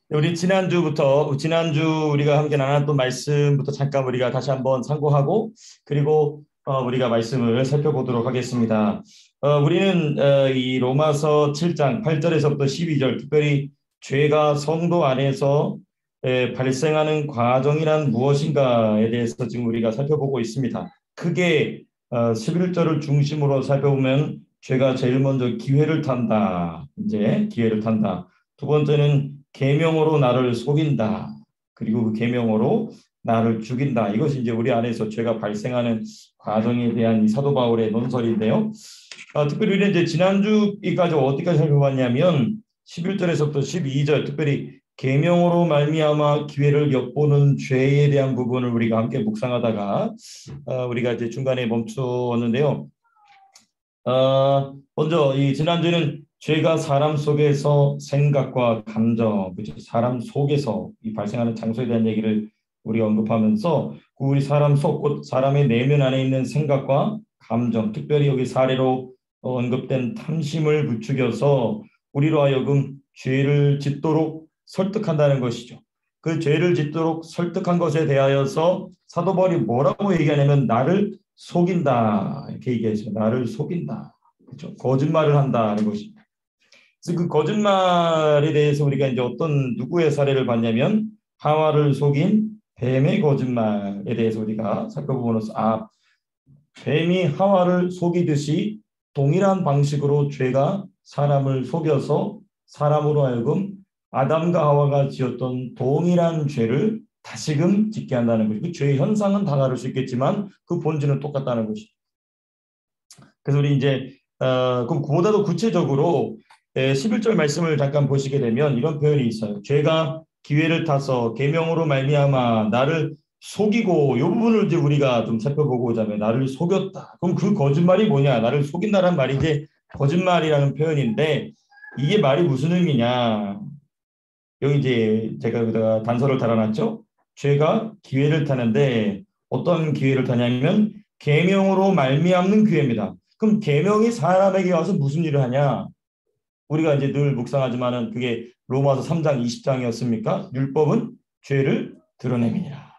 우리 지난주 우리가 함께 나눴던 말씀부터 잠깐 우리가 다시 한번 참고하고 그리고 우리가 말씀을 살펴보도록 하겠습니다. 우리는 이 로마서 7장 8절에서부터 12절 특별히 죄가 성도 안에서 발생하는 과정이란 무엇인가에 대해서 지금 우리가 살펴보고 있습니다. 크게 11절을 중심으로 살펴보면 죄가 제일 먼저 기회를 탄다. 이제 기회를 탄다. 두 번째는 계명으로 나를 속인다. 그리고 그 계명으로 나를 죽인다. 이것이 이제 우리 안에서 죄가 발생하는 과정에 대한 이 사도 바울의 논설인데요. 특별히 우리는 이제 지난주까지 어디까지 살펴봤냐면 11절에서부터 12절 특별히 계명으로 말미암아 기회를 엿보는 죄에 대한 부분을 우리가 함께 묵상하다가 우리가 이제 중간에 멈추었는데요. 먼저 이 지난주는 죄가 사람 속에서 생각과 감정, 그렇죠? 사람 속에서 이 발생하는 장소에 대한 얘기를 우리가 언급하면서 그 우리 사람 속, 곧 사람의 내면 안에 있는 생각과 감정, 특별히 여기 사례로 언급된 탐심을 부추겨서 우리로 하여금 죄를 짓도록 설득한다는 것이죠. 그 죄를 짓도록 설득한 것에 대하여서 사도 바울이 뭐라고 얘기하냐면 나를 속인다 이렇게 얘기하죠. 나를 속인다. 그렇죠? 거짓말을 한다는 것입니다. 그래서 그 거짓말에 대해서 우리가 이제 어떤 누구의 사례를 봤냐면 하와를 속인 뱀의 거짓말에 대해서 우리가 살펴보면서 뱀이 하와를 속이듯이 동일한 방식으로 죄가 사람을 속여서 사람으로 하여금 아담과 하와가 지었던 동일한 죄를 다시금 짓게 한다는 것이고 그 죄의 현상은 다 다를 수 있겠지만 그 본질은 똑같다는 것이죠. 그래서 우리 이제 그럼 그보다도 구체적으로 11절 말씀을 잠깐 보시게 되면 이런 표현이 있어요. 죄가 기회를 타서 계명으로 말미암아 나를 속이고 이 부분을 이제 우리가 좀 살펴보고자 하면 나를 속였다. 그럼 그 거짓말이 뭐냐? 나를 속인다는 말이 이제 거짓말이라는 표현인데 이게 말이 무슨 의미냐? 여기 이제 제가 여기다가 단서를 달아놨죠. 죄가 기회를 타는데 어떤 기회를 타냐면 계명으로 말미암는 기회입니다. 그럼 계명이 사람에게 와서 무슨 일을 하냐? 우리가 이제 늘 묵상하지만은 그게 로마서 3장 20장이었습니까? 율법은 죄를 드러내미니라.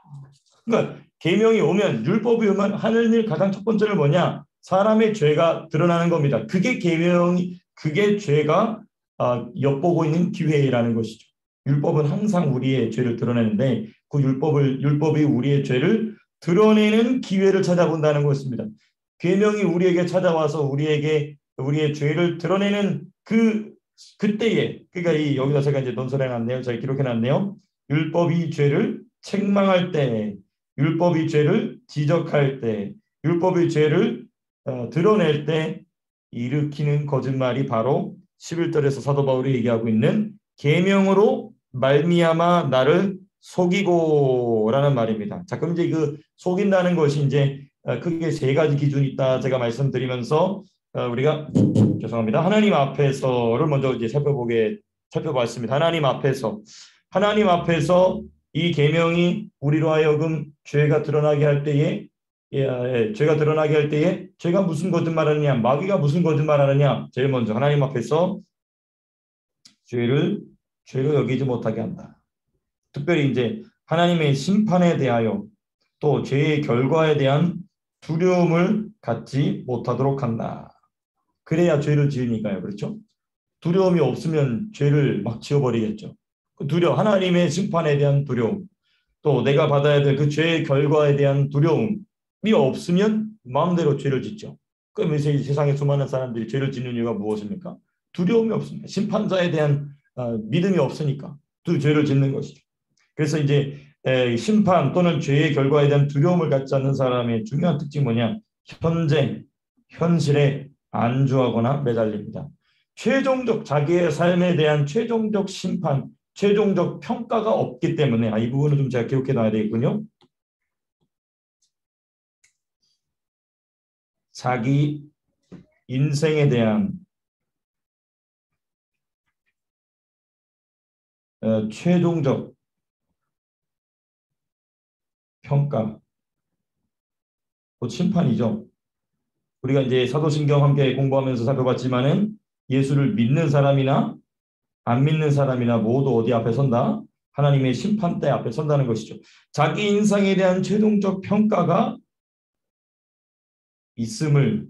그러니까 계명이 오면 율법이 오면 하는 일 가장 첫 번째는 뭐냐? 사람의 죄가 드러나는 겁니다. 그게 죄가 엿보고 있는 기회라는 것이죠. 율법은 항상 우리의 죄를 드러내는데 그 율법이 우리의 죄를 드러내는 기회를 찾아본다는 것입니다. 계명이 우리에게 찾아와서 우리에게 우리의 죄를 드러내는 그때에 그러니까 여기다 제가 이제 논설해 놨네요. 제가 기록해 놨네요. 율법이 죄를 책망할 때, 율법이 죄를 지적할 때, 율법이 죄를 드러낼 때 일으키는 거짓말이 바로 11절에서 사도 바울이 얘기하고 있는 계명으로 말미암아 나를 속이고라는 말입니다. 자, 그럼 이제 그 속인다는 것이 이제 크게 세 가지 기준이 있다 제가 말씀드리면서 우리가 죄송합니다. 하나님 앞에서를 먼저 이제 살펴봤습니다. 하나님 앞에서 이 계명이 우리로 하여금 죄가 드러나게 할 때에 죄가 드러나게 할 때에 죄가 무슨 거짓말하느냐 마귀가 무슨 거짓말하느냐 제일 먼저 하나님 앞에서 죄를 죄로 여기지 못하게 한다. 특별히 이제 하나님의 심판에 대하여 또 죄의 결과에 대한 두려움을 갖지 못하도록 한다. 그래야 죄를 지으니까요. 그렇죠? 두려움이 없으면 죄를 막 지어버리겠죠. 하나님의 심판에 대한 두려움, 또 내가 받아야 될 그 죄의 결과에 대한 두려움이 없으면 마음대로 죄를 짓죠. 그럼 이 세상에 수많은 사람들이 죄를 짓는 이유가 무엇입니까? 두려움이 없습니다. 심판자에 대한 믿음이 없으니까 또 죄를 짓는 것이죠. 그래서 이제 심판 또는 죄의 결과에 대한 두려움을 갖지 않는 사람의 중요한 특징이 뭐냐? 현실에 안주하거나 매달립니다. 자기의 삶에 대한 최종적 심판, 최종적 평가가 없기 때문에 이 부분을 좀 제가 기록해 놔야 되겠군요. 자기 인생에 대한 최종적 평가, 곧 심판이죠. 우리가 이제 사도신경 함께 공부하면서 살펴봤지만은 예수를 믿는 사람이나 안 믿는 사람이나 모두 어디 앞에 선다? 하나님의 심판대 앞에 선다는 것이죠. 자기 인상에 대한 최종적 평가가 있음을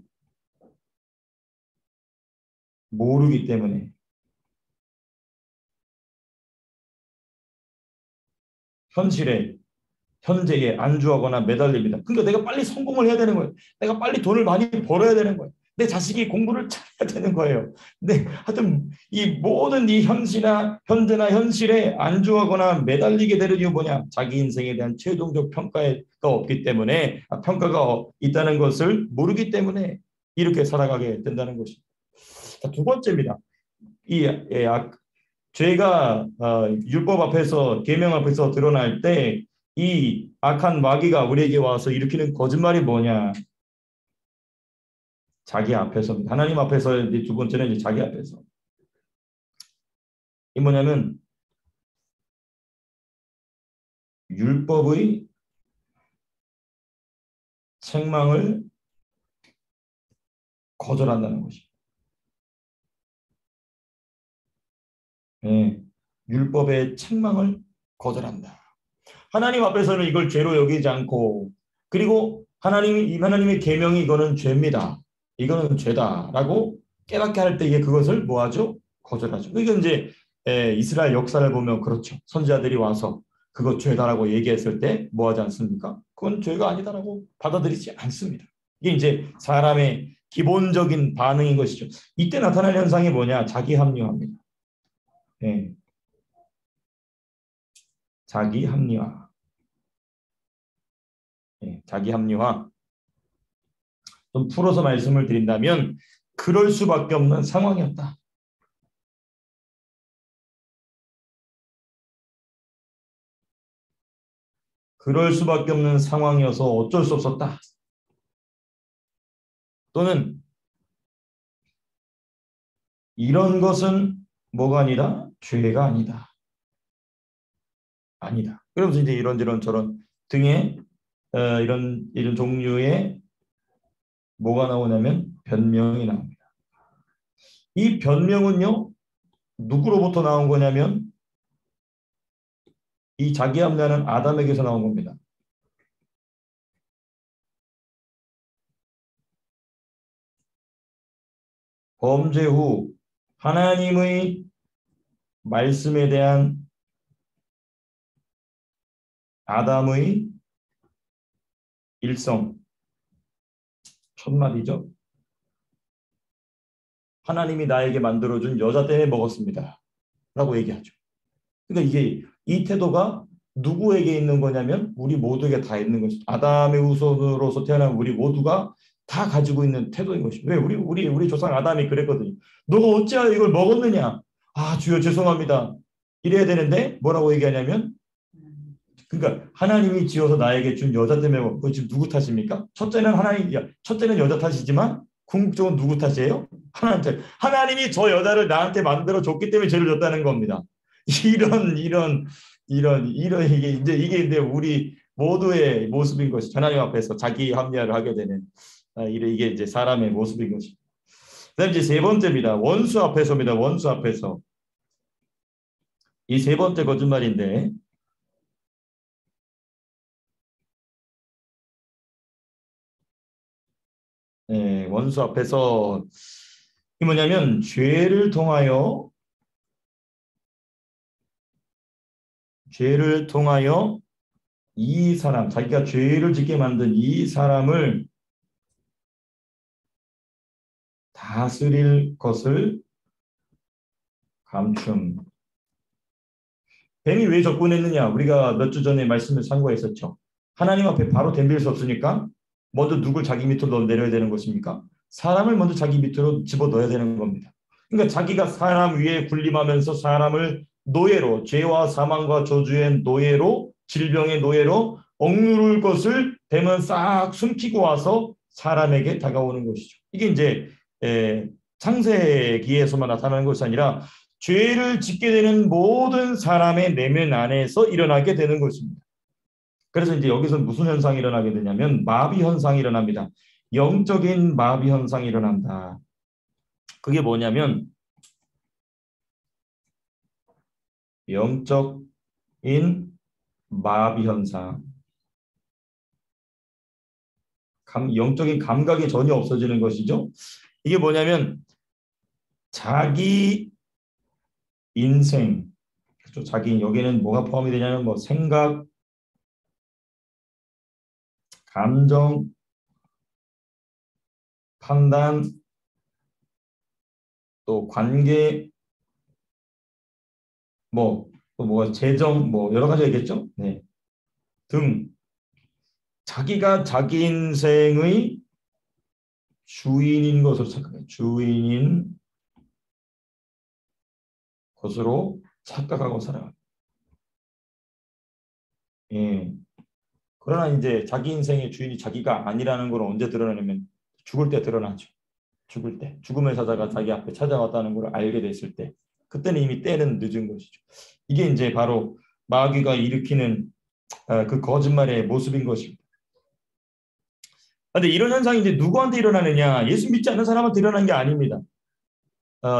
모르기 때문에 현실에 현재에 안주하거나 매달립니다. 그러니까 내가 빨리 성공을 해야 되는 거예요. 내가 빨리 돈을 많이 벌어야 되는 거예요. 내 자식이 공부를 잘해야 되는 거예요. 근데 하여튼 이 모든 이 현재나 현실에 안주하거나 매달리게 되는 이유 뭐냐? 자기 인생에 대한 최종적 평가가 없기 때문에 평가가 있다는 것을 모르기 때문에 이렇게 살아가게 된다는 것입니다. 두 번째입니다. 이 죄가 율법 앞에서 계명 앞에서 드러날 때 이 악한 마귀가 우리에게 와서 일으키는 거짓말이 뭐냐? 자기 앞에서 하나님 앞에서 이제 두 번째는 이제 자기 앞에서 이 뭐냐면 율법의 책망을 거절한다는 것이. 예, 율법의 책망을 거절한다. 하나님 앞에서는 이걸 죄로 여기지 않고 그리고 하나님의 계명이 이거는 죄입니다. 이거는 죄다라고 깨닫게 할 때에 그것을 뭐하죠? 거절하죠. 이건 이제 이스라엘 역사를 보면 그렇죠. 선지자들이 와서 그거 죄다라고 얘기했을 때 뭐하지 않습니까? 그건 죄가 아니다라고 받아들이지 않습니다. 이게 이제 사람의 기본적인 반응인 것이죠. 이때 나타날 현상이 뭐냐? 자기 합리화입니다. 예, 자기 합리화. 예, 자기 합리화. 좀 풀어서 말씀을 드린다면 그럴 수밖에 없는 상황이었다. 그럴 수밖에 없는 상황이어서 어쩔 수 없었다. 또는 이런 것은 뭐가 아니다? 죄가 아니다. 아니다. 그러면서 이제 이런저런 저런 등의 이런 종류의 뭐가 나오냐면 변명이 나옵니다. 이 변명은요 누구로부터 나온 거냐면 이 자기 합리화는 아담에게서 나온 겁니다. 범죄 후 하나님의 말씀에 대한 아담의 일성 첫 마디죠. 하나님이 나에게 만들어준 여자 때문에 먹었습니다. 라고 얘기하죠. 그러니까 이게 이 태도가 누구에게 있는 거냐면 우리 모두에게 다 있는 것이죠. 아담의 후손으로서 태어난 우리 모두가 다 가지고 있는 태도인 것이죠. 왜 우리 조상 아담이 그랬거든요. 너가 어찌하여 이걸 먹었느냐? 아 주여 죄송합니다. 이래야 되는데 뭐라고 얘기하냐면 그러니까 하나님이 지어서 나에게 준 여자 때문에 그 지금 누구 탓입니까? 첫째는 여자 탓이지만 궁극적으로 누구 탓이에요? 하나님 탓. 하나님이 저 여자를 나한테 만들어 줬기 때문에 죄를 졌다는 겁니다. 이런 이게 우리 모두의 모습인 것이 하나님 앞에서 자기 합리화를 하게 되는 이게 이제 사람의 모습인 것입니다. 그다음 이제 세 번째입니다. 원수 앞에서입니다. 원수 앞에서 이 세 번째 거짓말인데. 원수 앞에서 이 뭐냐면 죄를 통하여 이 사람 자기가 죄를 짓게 만든 이 사람을 다스릴 것을 감춤. 뱀이 왜 접근했느냐? 우리가 몇 주 전에 말씀을 참고했었죠. 하나님 앞에 바로 덤빌 수 없으니까 먼저 누굴 자기 밑으로 내려야 되는 것입니까? 사람을 먼저 자기 밑으로 집어넣어야 되는 겁니다. 그러니까 자기가 사람 위에 군림하면서 사람을 노예로 죄와 사망과 저주의 노예로 질병의 노예로 억누를 것을 뱀은 싹 숨기고 와서 사람에게 다가오는 것이죠. 이게 이제 창세기에서만 나타나는 것이 아니라 죄를 짓게 되는 모든 사람의 내면 안에서 일어나게 되는 것입니다. 그래서 이제 여기서 무슨 현상이 일어나게 되냐면 마비 현상이 일어납니다. 영적인 마비 현상이 일어난다. 그게 뭐냐면 영적인 마비 현상, 영적인 감각이 전혀 없어지는 것이죠. 이게 뭐냐면 자기 인생, 그렇죠? 자기 여기는 뭐가 포함이 되냐면 뭐 생각, 감정, 판단, 또 관계, 또 뭐가 재정, 뭐 여러 가지가 있겠죠. 네, 등 자기가 자기 인생의 주인인 것으로 착각해요. 주인인 것으로 착각하고 살아가요. 예. 그러나 이제 자기 인생의 주인이 자기가 아니라는 걸 언제 드러내냐면 죽을 때 드러나죠. 죽을 때. 죽음의 사자가 자기 앞에 찾아왔다는 걸 알게 됐을 때. 그때는 이미 때는 늦은 것이죠. 이게 이제 바로 마귀가 일으키는 그 거짓말의 모습인 것입니다. 그런데 이런 현상이 이제 누구한테 일어나느냐? 예수 믿지 않는 사람한테 일어나는 게 아닙니다.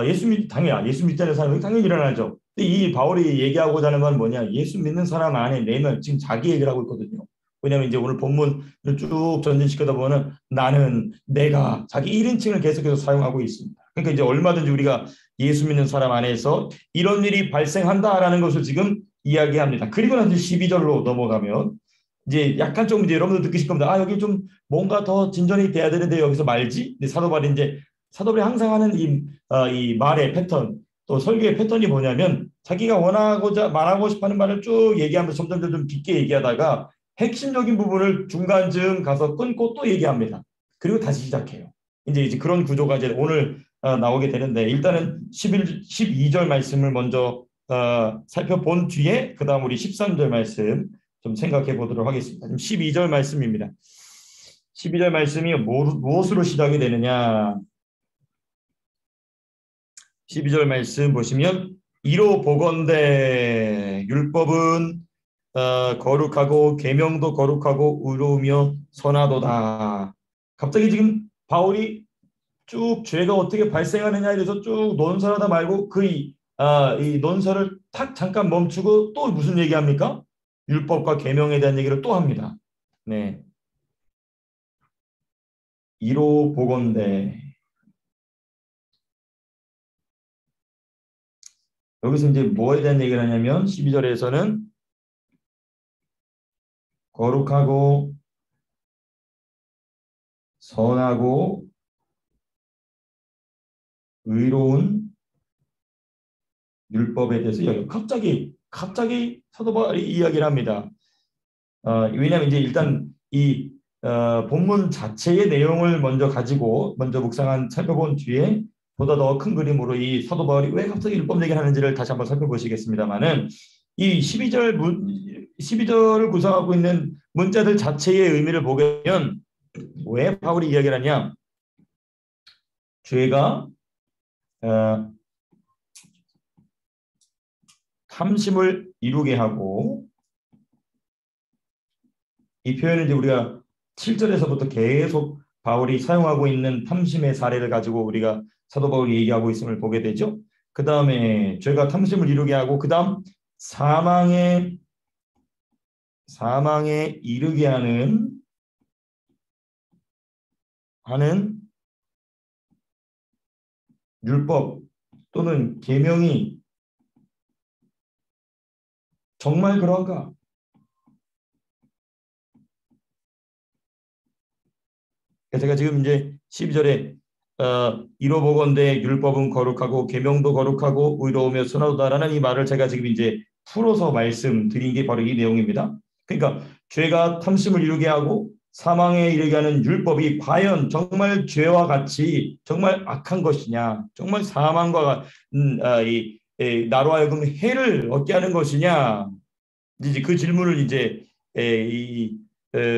예수 믿지 않는 사람이 당연히 일어나죠. 근데 이 바울이 얘기하고자 하는 건 뭐냐? 예수 믿는 사람 안에 내면 지금 자기 얘기를 하고 있거든요. 왜냐하면 이제 오늘 본문을 쭉 전진시키다 보면 나는, 내가, 자기 1인칭을 계속해서 사용하고 있습니다. 그러니까 이제 얼마든지 우리가 예수 믿는 사람 안에서 이런 일이 발생한다라는 것을 지금 이야기합니다. 그리고 나서 12절로 넘어가면 이제 약간 좀 이제 여러분들 느끼실 겁니다. 여기 좀 뭔가 더 진전이 돼야 되는데 여기서 말지? 근데 사도바울이 항상 하는 이 말의 패턴, 또 설교의 패턴이 뭐냐면 자기가 원하고자 말하고 싶어하는 말을 쭉 얘기하면서 점점 깊게 얘기하다가 핵심적인 부분을 중간쯤 가서 끊고 또 얘기합니다. 그리고 다시 시작해요. 이제 그런 구조가 이제 오늘 나오게 되는데 일단은 12절 말씀을 먼저 살펴본 뒤에 그 다음 우리 13절 말씀 좀 생각해 보도록 하겠습니다. 12절 말씀입니다. 12절 말씀이 무엇으로 시작이 되느냐? 12절 말씀 보시면 이로 보건대 율법은 거룩하고 계명도 거룩하고 의로우며 선하도다. 갑자기 지금 바울이 쭉 죄가 어떻게 발생하느냐에 대해서 쭉 논설하다 말고 이 논설을 탁 잠깐 멈추고 또 무슨 얘기합니까? 율법과 계명에 대한 얘기를 또 합니다. 네, 이로 보건대. 여기서 이제 뭐에 대한 얘기를 하냐면 12절에서는 거룩하고 선하고 의로운 율법에 대해서 갑자기 사도 바울이 이야기를 합니다. 왜냐하면 이제 일단 이 본문 자체의 내용을 먼저 살펴본 뒤에 보다 더 큰 그림으로 이 사도 바울이 왜 갑자기 율법 얘기를 하는지를 다시 한번 살펴보시겠습니다만은 이 12절을 구성하고 있는 문자들 자체의 의미를 보게 되면 왜 바울이 이야기를 하냐? 죄가 탐심을 이루게 하고, 이 표현을 이제 우리가 7절에서부터 계속 바울이 사용하고 있는 탐심의 사례를 가지고 우리가 사도 바울이 얘기하고 있음을 보게 되죠. 그 다음에 죄가 탐심을 이루게 하고 그 다음 사망에 이르게 하는 율법 또는 계명이 정말 그런가? 제가 지금 이제 12절에 이로 보건대 율법은 거룩하고 계명도 거룩하고 의로우며 선하도다라는 이 말을 제가 지금 이제 풀어서 말씀드린 게 바로 이 내용입니다. 그러니까 죄가 탐심을 이루게 하고 사망에 이르게 하는 율법이 과연 정말 죄와 같이 정말 악한 것이냐, 정말 사망과 나로 하여금 해를 얻게 하는 것이냐, 이제 그 질문을 이제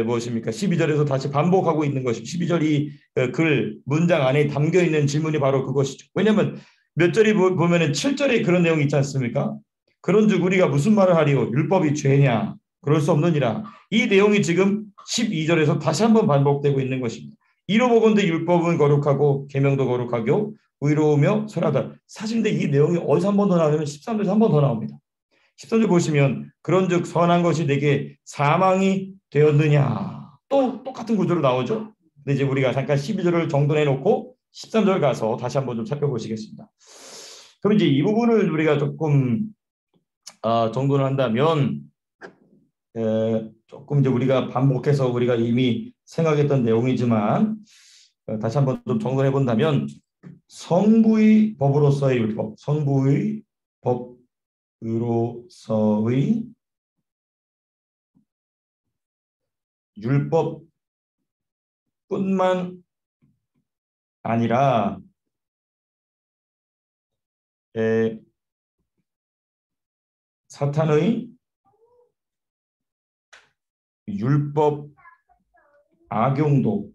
무엇입니까? 12절에서 다시 반복하고 있는 것이 12절 문장 안에 담겨 있는 질문이 바로 그것이죠. 왜냐하면 몇 절이 보면은 7절에 그런 내용이 있지 않습니까? 그런즉 우리가 무슨 말을 하리요? 율법이 죄냐? 그럴 수 없느니라. 이 내용이 지금 12절에서 다시 한번 반복되고 있는 것입니다. 이로 보건대 율법은 거룩하고 계명도 거룩하고 의로우며 선하다. 사실 근데 이 내용이 어디서 한 번 더 나오냐면 13절에서 한 번 더 나옵니다. 13절 보시면 그런즉 선한 것이 내게 사망이 되었느냐. 또 똑같은 구조로 나오죠. 근데 이제 우리가 잠깐 12절을 정돈해 놓고 13절 가서 다시 한번 좀 살펴보시겠습니다. 그럼 이제 이 부분을 우리가 조금 정돈을 한다면 조금 이제 우리가 반복해서 우리가 이미 생각했던 내용이지만 다시 한번 좀 정돈해 본다면 성부의 법으로서의 율법, 성부의 법으로서의 율법뿐만 아니라 사탄의 율법 악용도,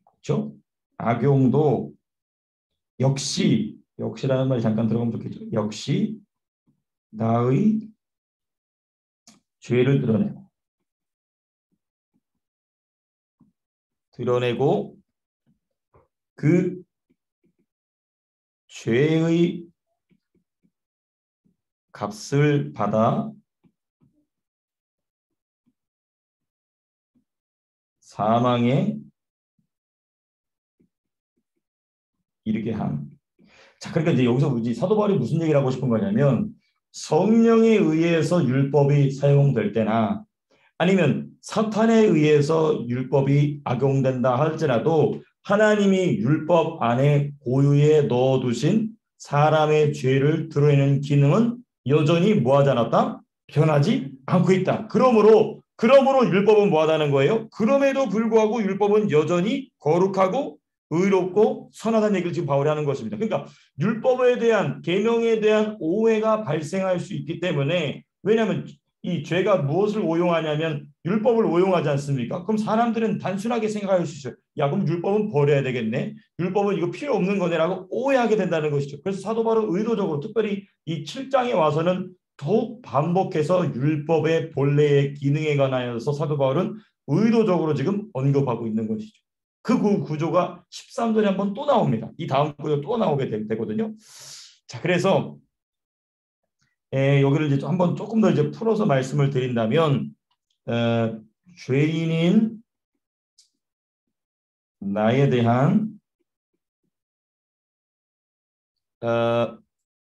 그렇죠? 악용도 역시라는 말이 잠깐 들어가면 좋겠죠. 역시 나의 죄를 드러내고 그 죄의 값을 받아 사망에 이르게 함. 자, 그러니까 이제 여기서 사도 바울이 무슨 얘기를 하고 싶은 거냐면 성령에 의해서 율법이 사용될 때나 아니면 사탄에 의해서 율법이 악용된다 할지라도 하나님이 율법 안에 고유에 넣어두신 사람의 죄를 드러내는 기능은 여전히 뭐하지 않았다? 변하지 않고 있다. 그러므로 율법은 뭐하다는 거예요? 그럼에도 불구하고 율법은 여전히 거룩하고 의롭고 선하다는 얘기를 지금 바울이 하는 것입니다. 그러니까 율법에 대한 계명에 대한 오해가 발생할 수 있기 때문에 왜냐하면 이 죄가 무엇을 오용하냐면 율법을 오용하지 않습니까? 그럼 사람들은 단순하게 생각할 수 있어요. 야, 그럼 율법은 버려야 되겠네. 율법은 이거 필요 없는 거네라고 오해하게 된다는 것이죠. 그래서 사도 바울은 의도적으로 특별히 이 7장에 와서는 더욱 반복해서 율법의 본래의 기능에 관하여서 사도 바울은 의도적으로 지금 언급하고 있는 것이죠. 그 구조가 13절에 한번 또 나옵니다. 이 다음 구조 또 나오게 되거든요. 자, 그래서 여기를 이제 한번 조금 더 이제 풀어서 말씀을 드린다면 죄인인 나에 대한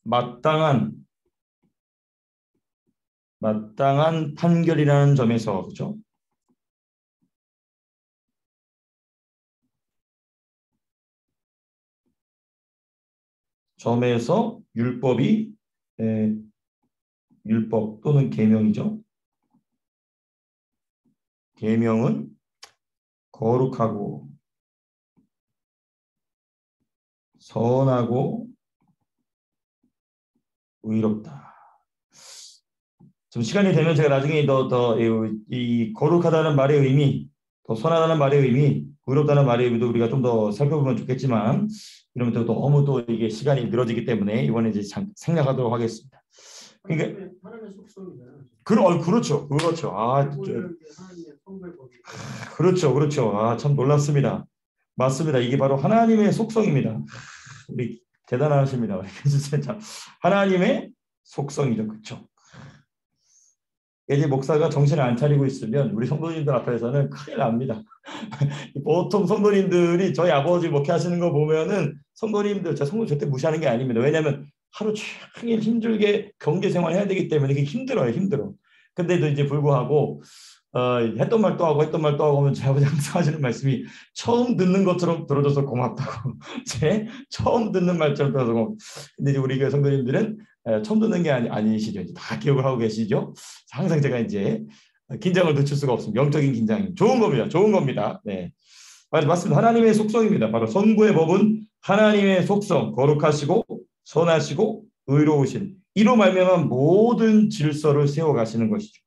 마땅한 판결이라는 점에서 그렇죠? 점에서 율법이 율법 또는 계명이죠. 계명은 거룩하고 선하고 의롭다. 좀 시간이 되면 제가 나중에 더 이 거룩하다는 말의 의미, 더 선하다는 말의 의미, 의롭다는 말의 의미도 우리가 좀 더 살펴보면 좋겠지만 이러면 또 너무 또 이게 시간이 늘어지기 때문에 이번에 이제 생략하도록 하겠습니다. 그러니까 하나님의 속성이잖아요. 그렇죠. 그렇죠. 참 놀랍습니다. 맞습니다. 이게 바로 하나님의 속성입니다. 우리 대단하십니다. 하나님의 속성이죠. 그렇죠. 이제 목사가 정신을 안 차리고 있으면 우리 성도님들 앞에서는 큰일 납니다. 보통 성도님들이 저희 아버지 목회하시는 거 보면은 성도님들, 저 성도 절대 무시하는 게 아닙니다. 왜냐하면 하루 종일 힘들게 경제 생활 해야 되기 때문에 이게 힘들어. 근데도 이제 불구하고 했던 말 또 하고 하면 제 아버지 항상 하시는 말씀이 처음 듣는 것처럼 들어줘서 고맙다고. 제 처음 듣는 말처럼 들어서 고맙다고. 근데 이제 우리 교회 성도님들은 처음 듣는 게 아니시죠. 이제 다 기억을 하고 계시죠. 항상 제가 이제 긴장을 늦출 수가 없습니다. 영적인 긴장이 좋은 겁니다. 네, 맞습니다. 하나님의 속성입니다. 바로 성부의 법은 하나님의 속성, 거룩하시고 선하시고 의로우신 이로 말미암아 모든 질서를 세워가시는 것이죠.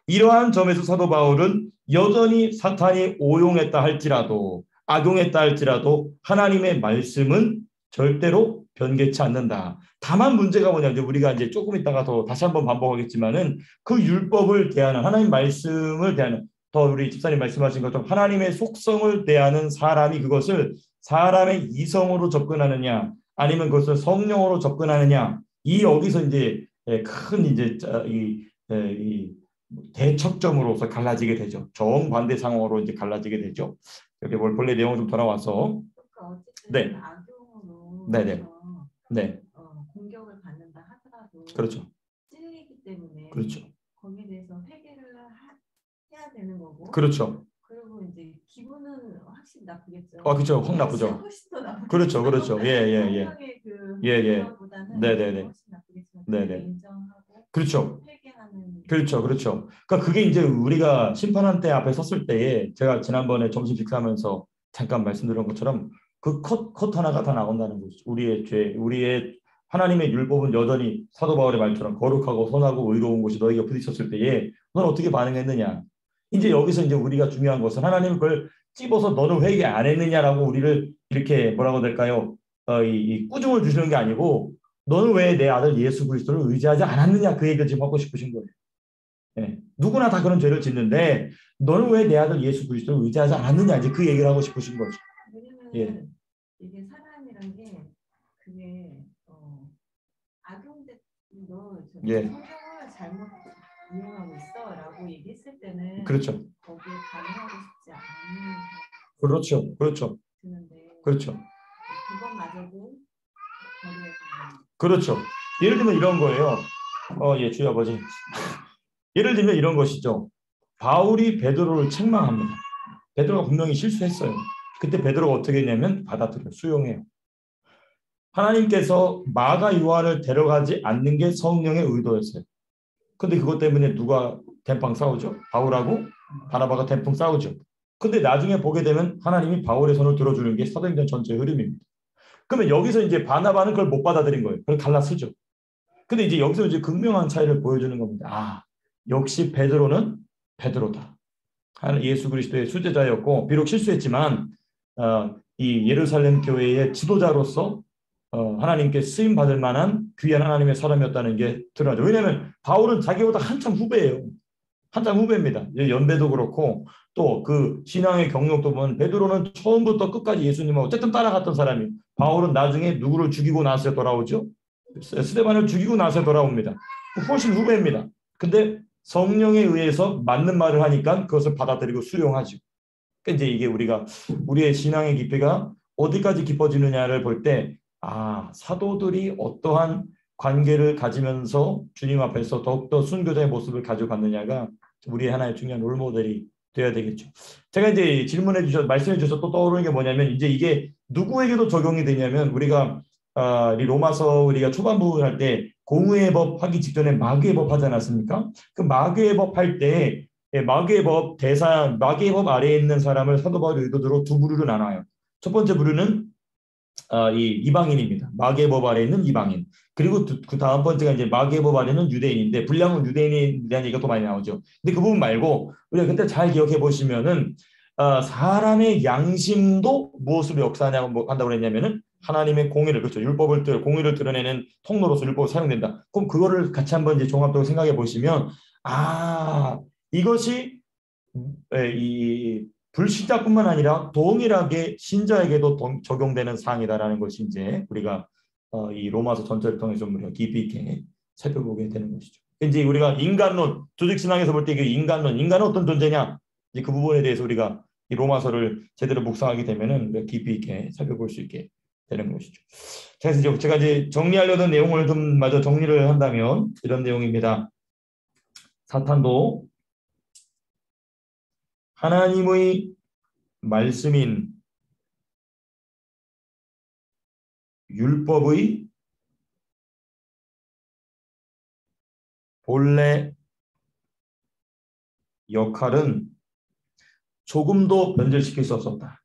이러한 점에서 사도 바울은 여전히 사탄이 오용했다 할지라도 악용했다 할지라도 하나님의 말씀은 절대로 변개치 않는다. 다만 문제가 뭐냐면 우리가 이제 조금 있다가 더 다시 한번 반복하겠지만은 그 율법을 대하는 하나님 말씀을 대하는 더 우리 집사님 말씀하신 것처럼 하나님의 속성을 대하는 사람이 그것을 사람의 이성으로 접근하느냐 아니면 그것을 성령으로 접근하느냐 이 여기서 이제 큰 이제 이 대척점으로서 갈라지게 되죠. 정반대 상황으로 이제 갈라지게 되죠. 여기 본래 내용 좀 돌아와서 그러니까 어쨌든 네, 악용으로 네네, 해서 네, 공격을 받는다 하더라도 그렇죠, 찔리기 때문에 그렇죠, 거기에 대해서 회개를 해야 되는 거고 그렇죠. 그리고 이제 기분은 확실히 나쁘겠죠. 그렇죠, 확 나쁘죠. 훨씬 더 나쁘겠죠. 그렇죠, 그렇죠. 예, 예, 예, 성령의 그 예, 예, 분노보다는 네네네, 훨씬 나쁘겠지만 그래도 네네, 인정하고 그렇죠. 회개하는 그렇죠, 그렇죠. 그러니까 그게 이제 우리가 심판한 때 앞에 섰을 때에 제가 지난번에 점심 식사하면서 잠깐 말씀드린 것처럼 그 컷 하나가 다 나온다는 거죠. 우리의 죄, 우리의 하나님의 율법은 여전히 사도 바울의 말처럼 거룩하고 선하고 의로운 것이 너에게 부딪혔을 때에 넌 어떻게 반응했느냐? 이제 여기서 이제 우리가 중요한 것은 하나님 그걸 찝어서 너는 회개 안 했느냐라고 우리를 이렇게 뭐라고 될까요? 이 꾸중을 주시는 게 아니고 너는 왜 내 아들 예수 그리스도를 의지하지 않았느냐 그 얘기를 지금 하고 싶으신 거예요. 예. 누구나 다 그런 죄를 짓는데 너는 왜 내 아들 예수 그리스도를 의지하지 않았느냐 이제 그 얘기를 하고 싶으신 거죠. 예. 왜냐면 이게 사람이란 게 그게 악용돼 너 예. 성경을 잘못 이용하고 있어라고 얘기했을 때는 그렇죠. 거기에 반응하고 싶지 않는 그렇죠. 그렇죠. 드는데 그렇죠. 그것마저도 버려야 된다. 그렇죠. 예를 들면 이런 거예요. 예, 주여 아버지. 예를 들면 이런 것이죠. 바울이 베드로를 책망합니다. 베드로가 분명히 실수했어요. 그때 베드로가 어떻게 했냐면 받아들여 수용해요. 하나님께서 마가 요한을 데려가지 않는 게 성령의 의도였어요. 근데 그것 때문에 누가 댐빵 싸우죠? 바울하고 바나바가 댐빵 싸우죠. 근데 나중에 보게 되면 하나님이 바울의 손을 들어주는 게 사도행전 전체의 흐름입니다. 그러면 여기서 이제 바나바는 그걸 못 받아들인 거예요. 그걸 갈라쓰죠. 근데 이제 여기서 이제 극명한 차이를 보여주는 겁니다. 역시 베드로는 베드로다. 예수 그리스도의 수제자였고 비록 실수했지만 이 예루살렘 교회의 지도자로서 하나님께 쓰임 받을 만한 귀한 하나님의 사람이었다는 게 드러나죠. 왜냐하면 바울은 자기보다 한참 후배예요. 한참 후배입니다. 연배도 그렇고 또 그 신앙의 경력도 보면 베드로는 처음부터 끝까지 예수님을 어쨌든 따라갔던 사람이 바울은 나중에 누구를 죽이고 나서 돌아오죠. 스데반을 죽이고 나서 돌아옵니다. 훨씬 후배입니다. 근데 성령에 의해서 맞는 말을 하니까 그것을 받아들이고 수용하죠. 그러니까 이제 이게 우리의 신앙의 깊이가 어디까지 깊어지느냐를 볼 때 사도들이 어떠한 관계를 가지면서 주님 앞에서 더욱더 순교자의 모습을 가져갔느냐가 우리의 하나의 중요한 롤모델이 돼야 되겠죠. 제가 이제 말씀해 주셔서 또 떠오르는 게 뭐냐면 이제 이게 누구에게도 적용이 되냐면 우리가 이 로마서 우리가 초반부 할 때 공의의 법 하기 직전에 마귀의 법 하지 않았습니까? 그 마귀의 법 할 때 마귀의 법 마귀의 법 아래에 있는 사람을 사도 바울의 의도대로 두 부류로 나눠요. 첫 번째 부류는 이 이방인입니다. 마귀의 법 아래에 있는 이방인. 그리고 그 다음 번째가 이제 마귀의 법 아래는 유대인인데 분량은 유대인에 대한 얘기가 더 많이 나오죠. 근데 그 부분 말고 우리가 그때 잘 기억해 보시면은 사람의 양심도 무엇으로 역사하냐고 한다고 그랬냐면은 하나님의 공의를 그렇죠. 공의를 드러내는 통로로서 율법을 사용된다. 그럼 그거를 같이 한번 이제 종합적으로 생각해 보시면 이것이 이 불신자뿐만 아니라 동일하게 신자에게도 적용되는 사항이다라는 것이 이제 우리가 이 로마서 전체를 통해서 우리가 깊이 있게 살펴보게 되는 것이죠. 이제 우리가 인간론, 조직신앙에서 볼 때 그 인간은 어떤 존재냐? 이제 그 부분에 대해서 우리가 이 로마서를 제대로 묵상하게 되면은 우리가 깊이 있게 살펴볼 수 있게 되는 것이죠. 그래서 제가 이제 정리하려던 내용을 좀 마저 정리를 한다면 이런 내용입니다. 사탄도 하나님의 말씀인 율법의 본래 역할은 조금도 변질시킬 수 없었다.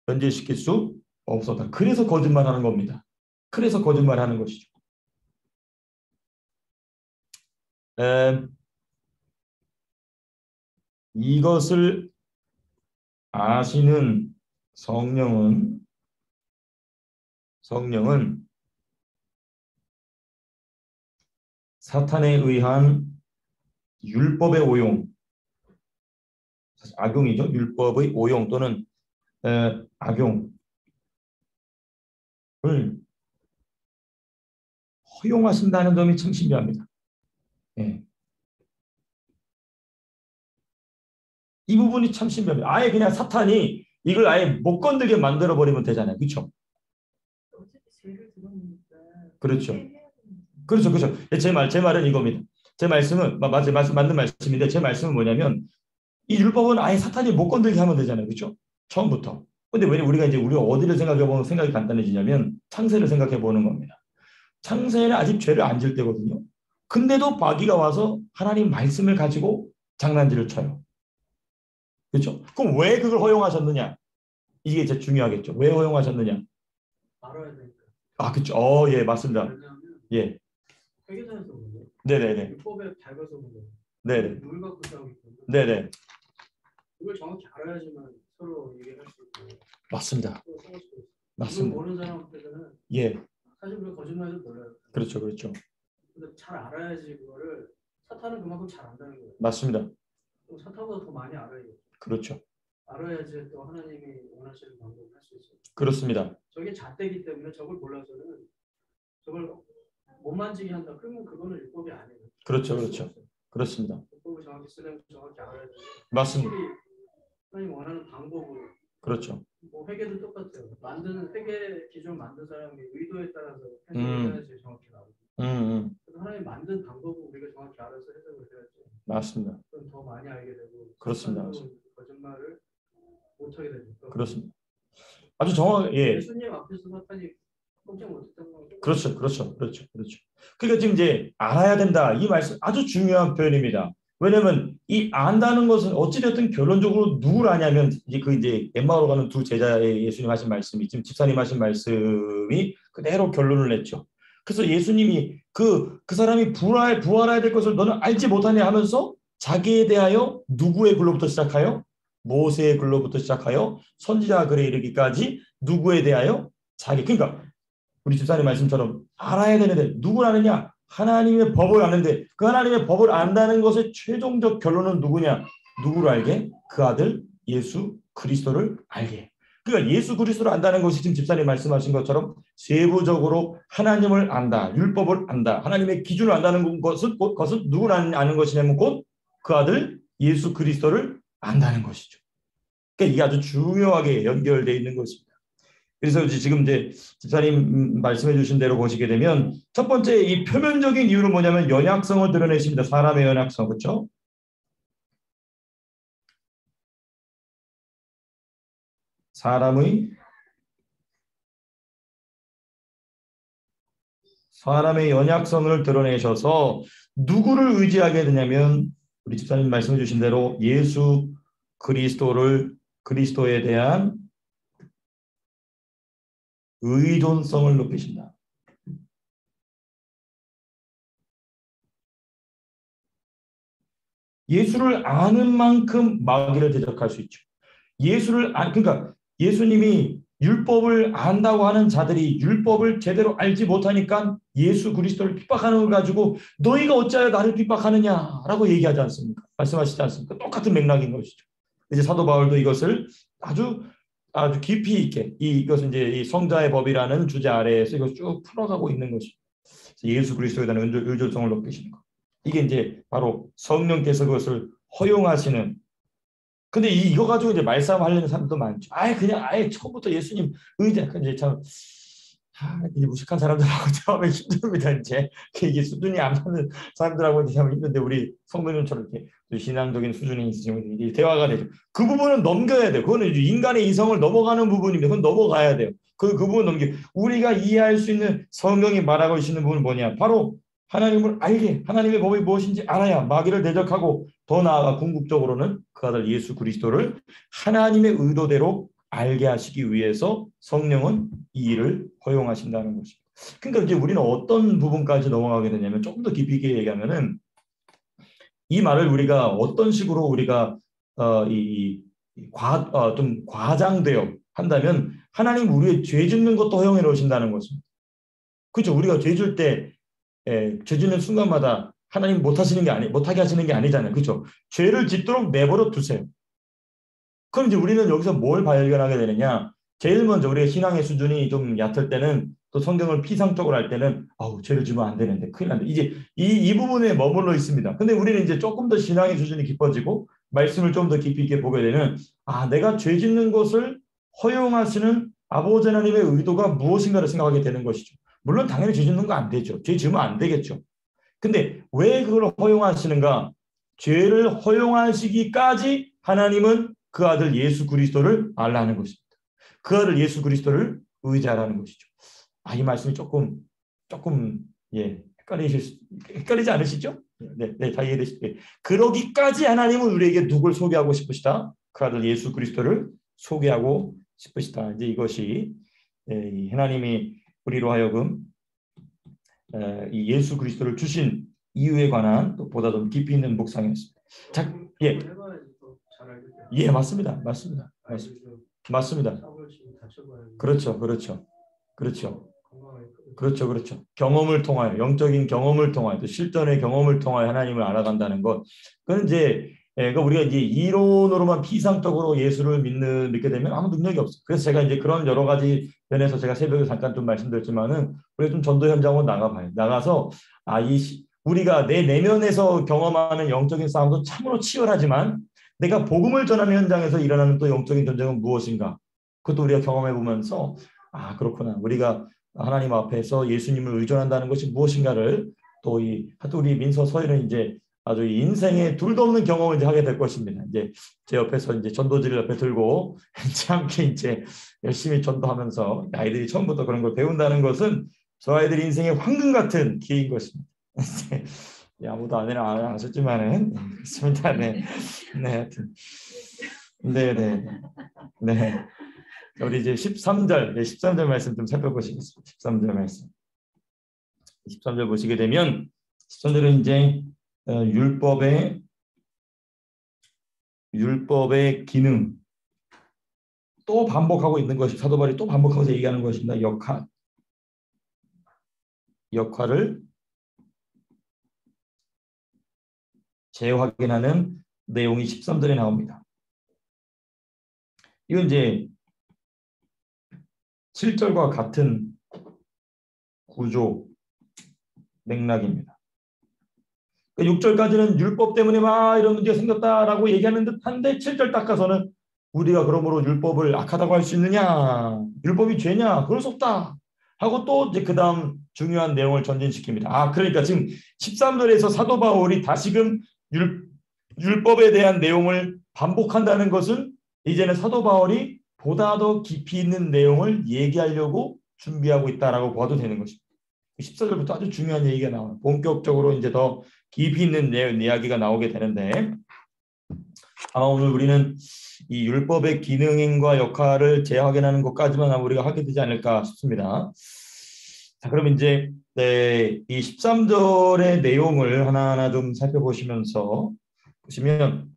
변질시킬 수 없었다. 그래서 거짓말하는 겁니다. 그래서 거짓말하는 것이죠. 이것을 아시는 성령은 사탄에 의한 율법의 오용, 악용이죠. 율법의 오용 또는 악용을 허용하신다는 점이 참 신기합니다. 예. 이 부분이 참 신기합니다. 아예 그냥 사탄이 이걸 아예 못 건들게 만들어 버리면 되잖아요. 그렇죠? 어차피 죄를 들었으니까 그렇죠. 해야 되는 그렇죠. 그렇죠. 제 말은 이겁니다. 제 말씀은 맞는 말씀인데 제 말씀은 뭐냐면 이 율법은 아예 사탄이 못 건들게 하면 되잖아요. 그렇죠? 처음부터. 근데 왜 우리가 어디를 생각해 보면 생각이 간단해지냐면 창세를 생각해 보는 겁니다. 창세는 아직 죄를 안 질 때거든요. 근데도 마귀가 와서 하나님 말씀을 가지고 장난질을 쳐요. 그렇죠? 그럼 왜 그걸 허용하셨느냐? 이게 제일 중요하겠죠. 왜 허용하셨느냐? 알아야 되니까. 아, 그렇죠. 예, 맞습니다. 왜냐하면 예. 회계사에서 그래요. 네네네. 율법에 밟아서 그래요. 네네. 물 갖고 싸우기 때문에. 네네. 그걸 정확히 알아야지만 서로 얘기할 수 있고. 맞습니다. 서로 싸울 수 있어요. 이걸 맞습니다. 모르는 사람한테는 예. 사실 우리가 거짓말해도 몰라요. 그렇죠. 그렇죠. 근데 잘 알아야지 그거를 사탄은 그만큼 잘 안다는 거예요. 맞습니다. 또 사탄보다 더 많이 알아야죠. 그렇죠. 알아야지 또 하나님이 원하시는 방법을 할 수 있어요. 그렇습니다. 저게 잣대기 때문에 저걸 몰라서는 저걸 못 만지게 한다. 그러면 그거는 율법이 아니에요. 그렇죠. 그렇죠. 그렇습니다. 율법을 정확히 쓰려면 정확히 알아야 돼요. 맞습니다. 하나님 원하는 방법을. 그렇죠. 뭐 회계도 똑같아요. 만드는 회계 기준 만든 사람이 의도에 따라서 해석해야지 정확히 나오고. 그래서 하나님 만든 방법을 우리가 정확히 알아서 해석을 해야지. 맞습니다. 그럼 더 많이 알게 되고. 그렇습니다. 거짓말을 못 하게 되니까. 그렇습니다. 아주 정확. 예. 예수님 앞에서 사탄이 꼼짝 못했던 거. 그렇죠. 그렇죠. 그렇죠. 그렇죠. 그러니까 지금 이제 알아야 된다. 이 말씀 아주 중요한 표현입니다. 왜냐면 이 안다는 것은 어찌됐든 결론적으로 누구를 아냐면 이제 엠마오로 가는 두 제자의 예수님 하신 말씀이 지금 집사님 하신 말씀이 그대로 결론을 냈죠. 그래서 예수님이 그 사람이 부활해야 될 것을 너는 알지 못하냐 하면서 자기에 대하여 누구의 글로부터 시작하여 모세의 글로부터 시작하여 선지자 글에 이르기까지 누구에 대하여 자기 그러니까 우리 집사님 말씀처럼 알아야 되는데 누구를 아느냐? 하나님의 법을 아는데 그 하나님의 법을 안다는 것의 최종적 결론은 누구냐? 누구를 알게? 그 아들 예수 그리스도를 알게. 그러니까 예수 그리스도를 안다는 것이 지금 집사님 말씀하신 것처럼 세부적으로 하나님을 안다. 율법을 안다. 하나님의 기준을 안다는 것은 누구를 아는 것이냐면 곧 그 아들 예수 그리스도를 안다는 것이죠. 그러니까 이게 아주 중요하게 연결되어 있는 것입니다. 그래서 지금 이제 집사님 말씀해 주신 대로 보시게 되면 첫 번째 이 표면적인 이유는 뭐냐면 연약성을 드러내십니다. 사람의 연약성. 그렇죠? 사람의 연약성을 드러내셔서 누구를 의지하게 되냐면 우리 집사님 말씀해 주신 대로 예수 그리스도에 대한 의존성을 높이신다. 예수를 아는 만큼 마귀를 대적할 수 있죠. 그러니까 예수님이 율법을 안다고 하는 자들이 율법을 제대로 알지 못하니까 예수 그리스도를 핍박하는 걸 가지고 너희가 어찌하여 나를 핍박하느냐라고 얘기하지 않습니까? 말씀하시지 않습니까? 똑같은 맥락인 것이죠. 이제 사도 바울도 이것을 아주 깊이 있게 이것은 이제 이 성자의 법이라는 주제 아래에서 이걸 쭉 풀어가고 있는 것이죠. 예수 그리스도에 대한 의존성을 높이시는 것. 이게 이제 바로 성령께서 그것을 허용하시는. 근데 이거 가지고 이제 말싸움하려는 사람도 많죠. 그냥 처음부터 예수님 의자. 근데 참 이제 무식한 사람들하고 처음에 힘듭니다. 이제 이게 수준이 안 맞는 사람들하고 참 힘든데 우리 성도님처럼 이렇게 신앙적인 수준이 있으시면 이제 대화가 되죠. 그 부분은 넘겨야 돼요. 그거는 이제 인간의 이성을 넘어가는 부분입니다. 그건 넘어가야 돼요. 그 부분 우리가 이해할 수 있는 성경이 말하고 있는 부분은 뭐냐? 바로 하나님을 알게, 하나님의 법이 무엇인지 알아야 마귀를 대적하고 더 나아가 궁극적으로는 그 아들 예수 그리스도를 하나님의 의도대로 알게 하시기 위해서 성령은 이 일을 허용하신다는 것입니다. 그러니까 이제 우리는 어떤 부분까지 넘어가게 되냐면 조금 더 깊이 있게 얘기하면은 이 말을 우리가 어떤 식으로 우리가 좀 과장되어 한다면 하나님 우리의 죄 짓는 것도 허용해 놓으신다는 것입니다. 그렇죠? 우리가 죄 질 때 죄 짓는 순간마다 하나님 못하게 하시는 게 아니잖아요. 그렇죠? 죄를 짓도록 내버려 두세요. 그럼 이제 우리는 여기서 뭘 발견하게 되느냐? 제일 먼저 우리의 신앙의 수준이 좀 얕을 때는 또 성경을 피상적으로 할 때는 아우 죄를 지면 안 되는데 큰일 난다. 이제 이 부분에 머물러 있습니다. 근데 우리는 이제 조금 더 신앙의 수준이 깊어지고 말씀을 좀 더 깊이 있게 보게 되는 내가 죄 짓는 것을 허용하시는 아버지 하나님의 의도가 무엇인가를 생각하게 되는 것이죠. 물론 당연히 죄 짓는 거 안 되죠. 죄 지으면 안 되겠죠. 근데 왜 그걸 허용하시는가? 죄를 허용하시기까지 하나님은 그 아들 예수 그리스도를 알라는 것입니다. 그 아들 예수 그리스도를 의지하라는 것이죠. 이 말씀이 조금 헷갈리지 않으시죠? 네, 다 이해되시죠? 그러기까지 하나님은 우리에게 누굴 소개하고 싶으시다? 그 아들 예수 그리스도를 소개하고 싶으시다. 이제 이것이 하나님이 우리로 하여금 이 예수 그리스도를 주신 이유에 관한 또 보다 좀 깊이 있는 묵상이었습니다. 자, 맞습니다. 그렇죠. 경험을 통하여, 영적인 경험을 통하여, 또 실전의 경험을 통하여 하나님을 알아간다는 것. 그건 이제 그러니까 우리가 이제 이론으로만 피상적으로 예수를 믿게 되면 아무 능력이 없어요. 그래서 제가 이제 그런 여러 가지 면에서 제가 새벽에 잠깐 좀 말씀드렸지만은 우리가 좀 전도 현장으로 나가봐요. 나가서 우리가 내 내면에서 경험하는 영적인 싸움도 참으로 치열하지만 내가 복음을 전하는 현장에서 일어나는 또 영적인 전쟁은 무엇인가? 그것도 우리가 경험해 보면서 그렇구나. 우리가 하나님 앞에서 예수님을 의존한다는 것이 무엇인가를 또 우리 민서 서희는 이제 아주 인생에 둘도 없는 경험을 이제 하게 될 것입니다. 이제 제 옆에서 이제 전도지를 옆에 들고 함께 이제 열심히 전도하면서 아이들이 처음부터 그런 걸 배운다는 것은 저 아이들이 인생의 황금 같은 기회인 것입니다. 아무도 안 하셨지만은 그렇습니다. 네, 하여튼 네. 우리 이제 13절 말씀 좀 살펴보시겠습니다. 13절 말씀. 13절 보시게 되면 13절은 이제 율법의 기능 또 반복하고 있는 것이 사도 바울이 또 반복하면서 얘기하는 것입니다. 역할을 재확인하는 내용이 13절에 나옵니다. 이건 이제 7절과 같은 구조 맥락입니다. 6절까지는 율법 때문에 이런 문제가 생겼다라고 얘기하는 듯한데 7절 딱 가서는 우리가 그러므로 율법을 악하다고 할 수 있느냐? 율법이 죄냐? 그럴 수 없다. 하고 또 이제 그 다음 중요한 내용을 전진시킵니다. 그러니까 지금 13절에서 사도 바울이 다시금 율법에 대한 내용을 반복한다는 것은 이제는 사도 바울이 보다 더 깊이 있는 내용을 얘기하려고 준비하고 있다라고 봐도 되는 것입니다. 14절부터 아주 중요한 얘기가 나와요. 본격적으로 이제 더 깊이 있는 이야기가 나오게 되는데 오늘 우리는 이 율법의 기능과 역할을 재확인하는 것까지만 우리가 하게 되지 않을까 싶습니다. 자, 그럼 이제 이 13절의 내용을 하나하나 좀 살펴보시면서 보시면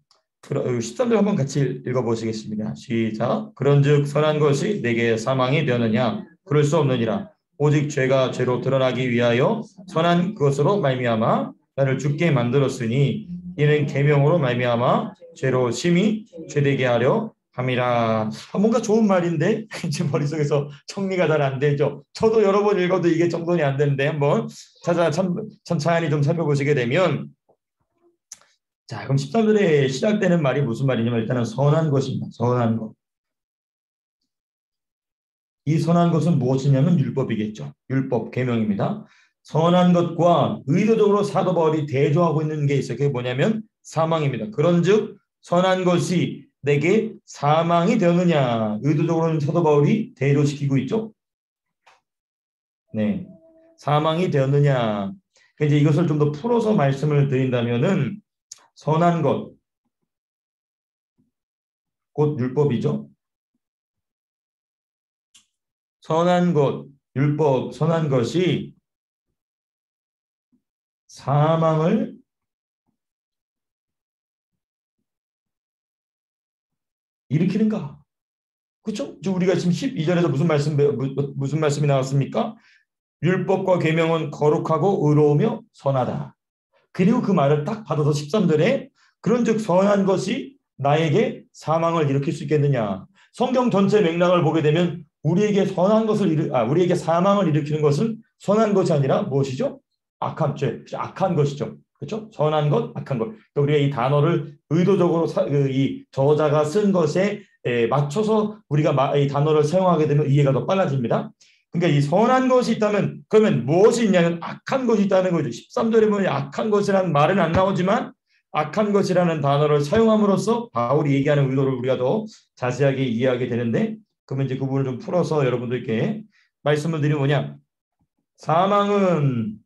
13절 한번 같이 읽어보시겠습니다. 시작. 그런즉 선한 것이 내게 사망이 되느냐? 그럴 수 없느니라. 오직 죄가 죄로 드러나기 위하여 선한 것으로 말미암아 나를 죽게 만들었으니 이는 계명으로 말미암아 죄로 심히 죄되게 하려 함이라. 뭔가 좋은 말인데 제 머릿속에서 정리가 잘 안 되죠. 저도 여러 번 읽어도 이게 정돈이 안 되는데 한번 천천히 좀 살펴보시게 되면 자, 그럼 13절에 시작되는 말이 무슨 말이냐면 일단은 선한 것입니다. 선한 것. 이 선한 것은 무엇이냐면 율법이겠죠. 율법, 계명입니다. 선한 것과 의도적으로 사도 바울이 대조하고 있는 게 있어요. 그게 뭐냐면 사망입니다. 그런즉 선한 것이 내게 사망이 되느냐. 의도적으로는 사도 바울이 대조시키고 있죠. 네, 사망이 되었느냐. 이제 이것을 좀 더 풀어서 말씀을 드린다면은 선한 것, 곧 율법이죠. 선한 것, 율법, 선한 것이 사망을 일으키는가? 그렇죠? 우리가 지금 12절에서 무슨 말씀이 나왔습니까? 율법과 계명은 거룩하고 의로우며 선하다. 그리고 그 말을 딱 받아서 13절에 그런즉 선한 것이 나에게 사망을 일으킬 수 있겠느냐? 성경 전체 맥락을 보게 되면 우리에게 우리에게 사망을 일으키는 것은 선한 것이 아니라 무엇이죠? 악한 죄, 악한 것이죠. 그렇죠? 선한 것, 악한 것. 그러니까 우리가 이 단어를 의도적으로 이 저자가 쓴 것에 맞춰서 우리가 이 단어를 사용하게 되면 이해가 더 빨라집니다. 그러니까 이 선한 것이 있다면 그러면 무엇이 있냐면 악한 것이 있다는 거죠. 13절에 보면 악한 것이라는 말은 안 나오지만 악한 것이라는 단어를 사용함으로써 바울이 얘기하는 의도를 우리가 더 자세하게 이해하게 되는데 그러면 이제 그 부분을 좀 풀어서 여러분들께 말씀을 드리면 뭐냐. 사망은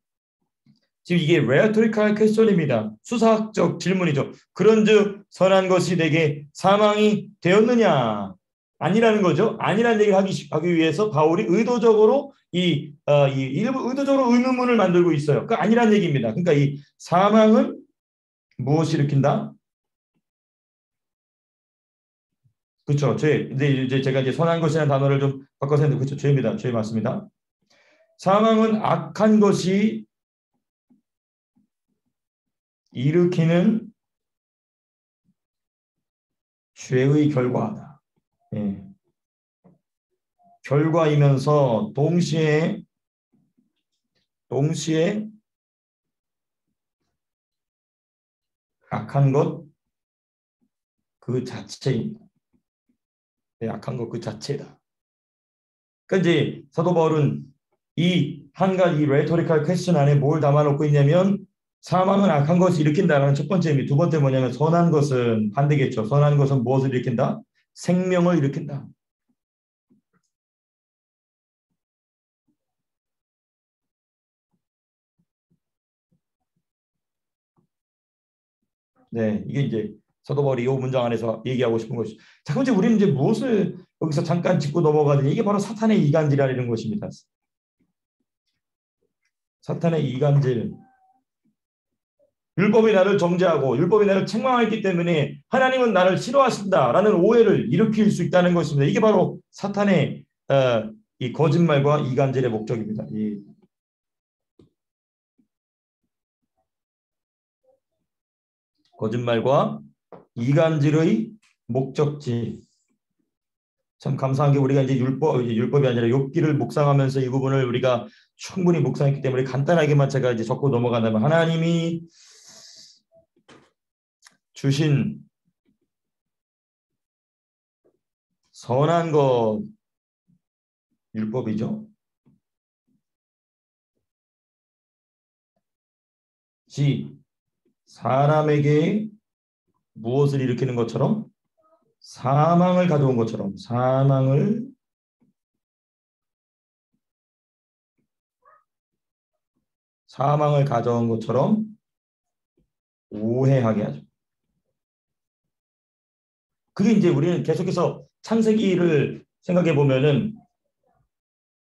지금 이게 레토리컬 퀘스천입니다. 수사학적 질문이죠. 그런즉 선한 것이 내게 사망이 되었느냐? 아니라는 거죠. 아니라는 얘기를 하기 위해서 바울이 의도적으로 의도적으로 의문문을 만들고 있어요. 그 아니라는 얘기입니다. 그러니까 이 사망은 무엇이 일으킨다? 그렇죠. 죄. 근데 이제 제가 이제 선한 것이라는 단어를 좀 바꿔서 했는데 그렇죠. 죄입니다. 죄 맞습니다. 사망은 악한 것이 일으키는 죄의 결과다. 예. 결과이면서 동시에 악한 것 그 자체입니다. 네, 악한 것 그 자체다. 그러니까 이제 사도 바울은 이 한 가지 레토리컬 퀘스천 안에 뭘 담아놓고 있냐면 사망은 악한 것을 일으킨다라는 첫 번째 의미, 두 번째 뭐냐면 선한 것은 반대겠죠. 선한 것은 무엇을 일으킨다? 생명을 일으킨다. 네, 이게 이제 사도 바울이 이 문장 안에서 얘기하고 싶은 것이죠. 자, 그럼 이제 우리는 이제 무엇을 여기서 잠깐 짚고 넘어가더니 이게 바로 사탄의 이간질이라는 것입니다. 사탄의 이간질. 율법이 나를 정죄하고 율법이 나를 책망했기 때문에 하나님은 나를 싫어하신다라는 오해를 일으킬 수 있다는 것입니다. 이게 바로 사탄의 이 거짓말과 이간질의 목적입니다. 이 거짓말과 이간질의 목적지. 참 감사한 게 우리가 이제 율법이 아니라 욥기를 묵상하면서 이 부분을 우리가 충분히 묵상했기 때문에 간단하게만 제가 이제 적고 넘어간다면 하나님이 주신 선한 것 율법이죠. 사람에게 무엇을 일으키는 것처럼 사망을 가져온 것처럼 사망을 가져온 것처럼 오해하게 하죠. 그게 이제 우리는 계속해서 창세기를 생각해 보면은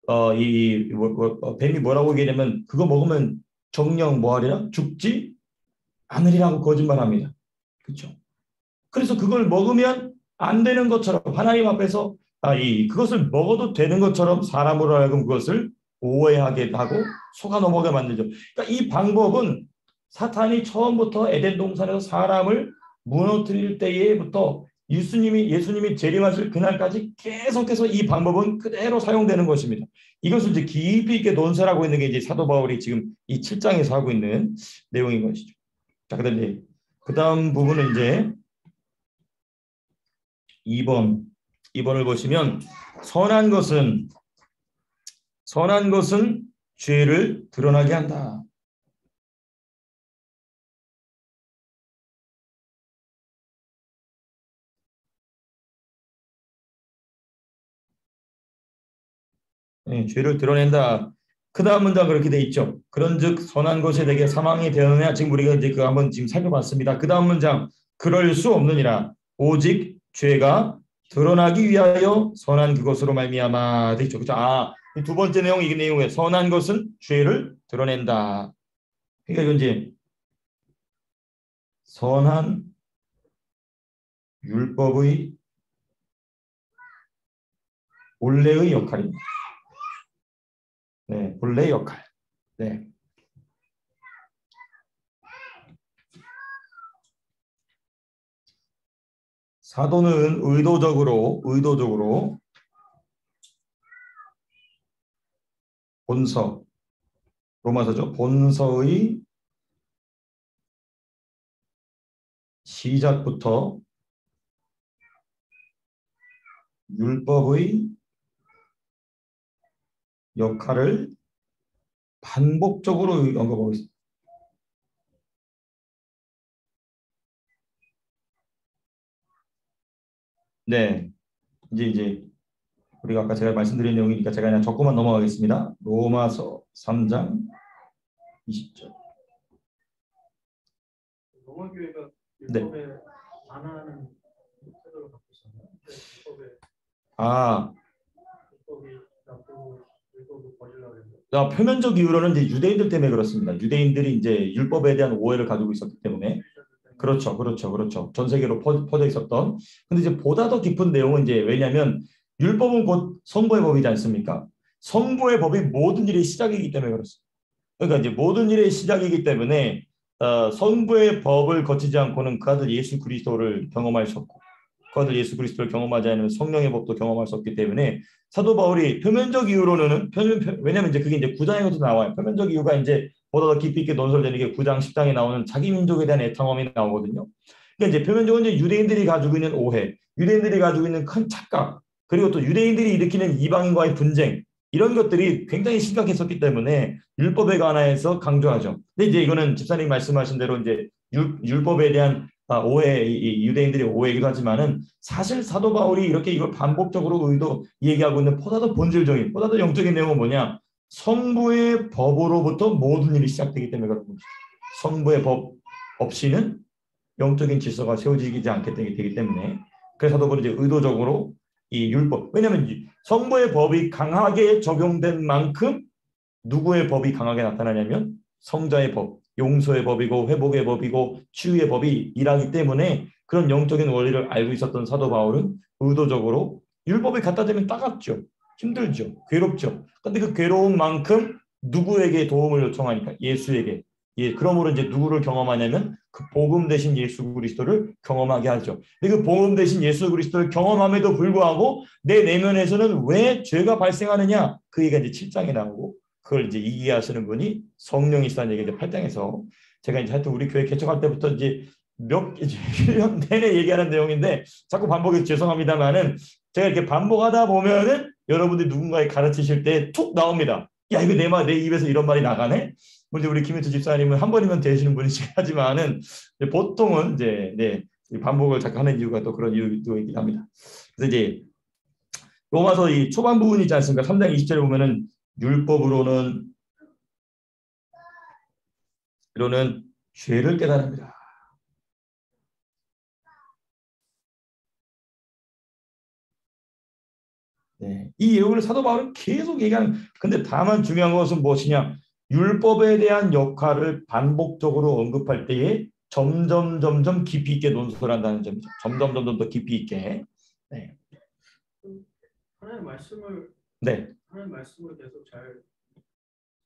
뱀이 뭐라고 얘기하냐면 그거 먹으면 정령 뭐하리라 죽지 않으리라고 거짓말합니다. 그렇죠? 그래서 그걸 먹으면 안 되는 것처럼 하나님 앞에서 그것을 먹어도 되는 것처럼 사람으로 하여금 그것을 오해하게 하고 속아 넘어가게 만들죠. 그러니까 이 방법은 사탄이 처음부터 에덴 동산에서 사람을 무너뜨릴 때부터 예수님이 재림하실 그날까지 계속해서 이 방법은 그대로 사용되는 것입니다. 이것을 이제 깊이 있게 논설하고 있는 게 이제 사도 바울이 지금 이 7장에서 하고 있는 내용인 것이죠. 자, 그다음에 그다음 부분은 이제 2번을 보시면 선한 것은 죄를 드러나게 한다. 네, 죄를 드러낸다. 그 다음 문장 그렇게 돼 있죠. 그런즉 선한 것이 내게 사망이 되느냐. 지금 우리가 이제 그 한번 지금 살펴봤습니다. 그 다음 문장 그럴 수 없느니라. 오직 죄가 드러나기 위하여 선한 그것으로 말미암아 돼 있죠. 그렇죠. 두 번째 내용 이 내용에 선한 것은 죄를 드러낸다. 그러니까 이건 이제 선한 율법의 본래의 역할입니다. 네, 본래 역할. 네. 사도는 의도적으로 본서, 로마서죠. 본서의 시작부터 율법의 역할을 반복적으로 언급하고 있습니다. 네, 이제 우리가 아까 제가 말씀드린 내용이니까 제가 그냥 적고만 넘어가겠습니다. 로마서 3장 20절. 로마 교회가 네. 율법에 반하는 태도를 갖고 있었나요? 율법이 나쁘고 율법을 버리려고 했는데. 표면적 이유로는 이제 유대인들 때문에 그렇습니다. 유대인들이 이제 율법에 대한 오해를 가지고 있었기 때문에. 그렇죠. 전 세계로 퍼져 있었던. 근데 이제 보다 더 깊은 내용은 이제 왜냐하면 율법은 곧 성부의 법이지 않습니까? 성부의 법이 모든 일의 시작이기 때문에 그렇습니다. 그러니까 이제 모든 일의 시작이기 때문에 성부의 법을 거치지 않고는 그 아들 예수 그리스도를 경험할 수 없고 그 아들 예수 그리스도를 경험하지 않으면 성령의 법도 경험할 수 없기 때문에 사도 바울이 표면적 이유로는 왜냐하면 이제 그게 이제 9장에도 나와요. 표면적 이유가 이제 보다 더 깊이 있게 논설되는 게 9장 10장에 나오는 자기 민족에 대한 애통함이 나오거든요. 그러니까 이제 표면적으로 이제 유대인들이 가지고 있는 오해, 유대인들이 가지고 있는 큰 착각, 그리고 또 유대인들이 일으키는 이방인과의 분쟁 이런 것들이 굉장히 심각했었기 때문에 율법에 관해서 강조하죠. 근데 이제 이거는 집사님 말씀하신 대로 이제 율법에 대한 오해, 유대인들의 오해이기도 하지만은 사실 사도 바울이 이렇게 이걸 반복적으로 얘기하고 있는 보다 더 본질적인, 보다 더 영적인 내용은 뭐냐? 성부의 법으로부터 모든 일이 시작되기 때문에 그런 겁니다. 성부의 법 없이는 영적인 질서가 세워지지 않게 되기 때문에 그래서 사도 바울이 이제 의도적으로 이 율법, 왜냐하면 성부의 법이 강하게 적용된 만큼 누구의 법이 강하게 나타나냐면 성자의 법, 용서의 법이고 회복의 법이고 치유의 법이 일하기 때문에 그런 영적인 원리를 알고 있었던 사도 바울은 의도적으로 율법이 갖다 대면 따갑죠. 힘들죠. 괴롭죠. 근데 그 괴로운 만큼 누구에게 도움을 요청하니까 예수에게. 그러므로 이제 누구를 경험하냐면 그 복음 대신 예수 그리스도를 경험하게 하죠. 근데 그 복음 대신 예수 그리스도를 경험함에도 불구하고 내 내면에서는 왜 죄가 발생하느냐? 그 얘기가 이제 7장에 나오고 그걸 이제 이기게 하시는 분이 성령이시다는 얘기가 이제 8장에서 제가 이제 하여튼 우리 교회 개척할 때부터 이제 몇 1년 내내 얘기하는 내용인데 자꾸 반복해서 죄송합니다만은 제가 이렇게 반복하다 보면은 여러분들이 누군가에 가르치실 때 툭 나옵니다. 야 이거 내 입에서 이런 말이 나가네. 물론 우리 김인수 집사님은 한 번이면 되시는 분이시긴 하지만은 보통은 이제 반복을 자꾸 하는 이유가 또 그런 이유도 있긴 합니다. 그래서 이제 로마서 이 초반 부분이 있지 않습니까? 3장 20절에 보면은 율법으로는 죄를 깨달습니다. 네, 이 내용을 사도 바울은 계속 얘기하는. 근데 다만 중요한 것은 무엇이냐? 율법에 대한 역할을 반복적으로 언급할 때에 점점 깊이 있게 논설한다는 점이죠. 점점 더 깊이 있게. 네. 하나님의 말씀을 계속 잘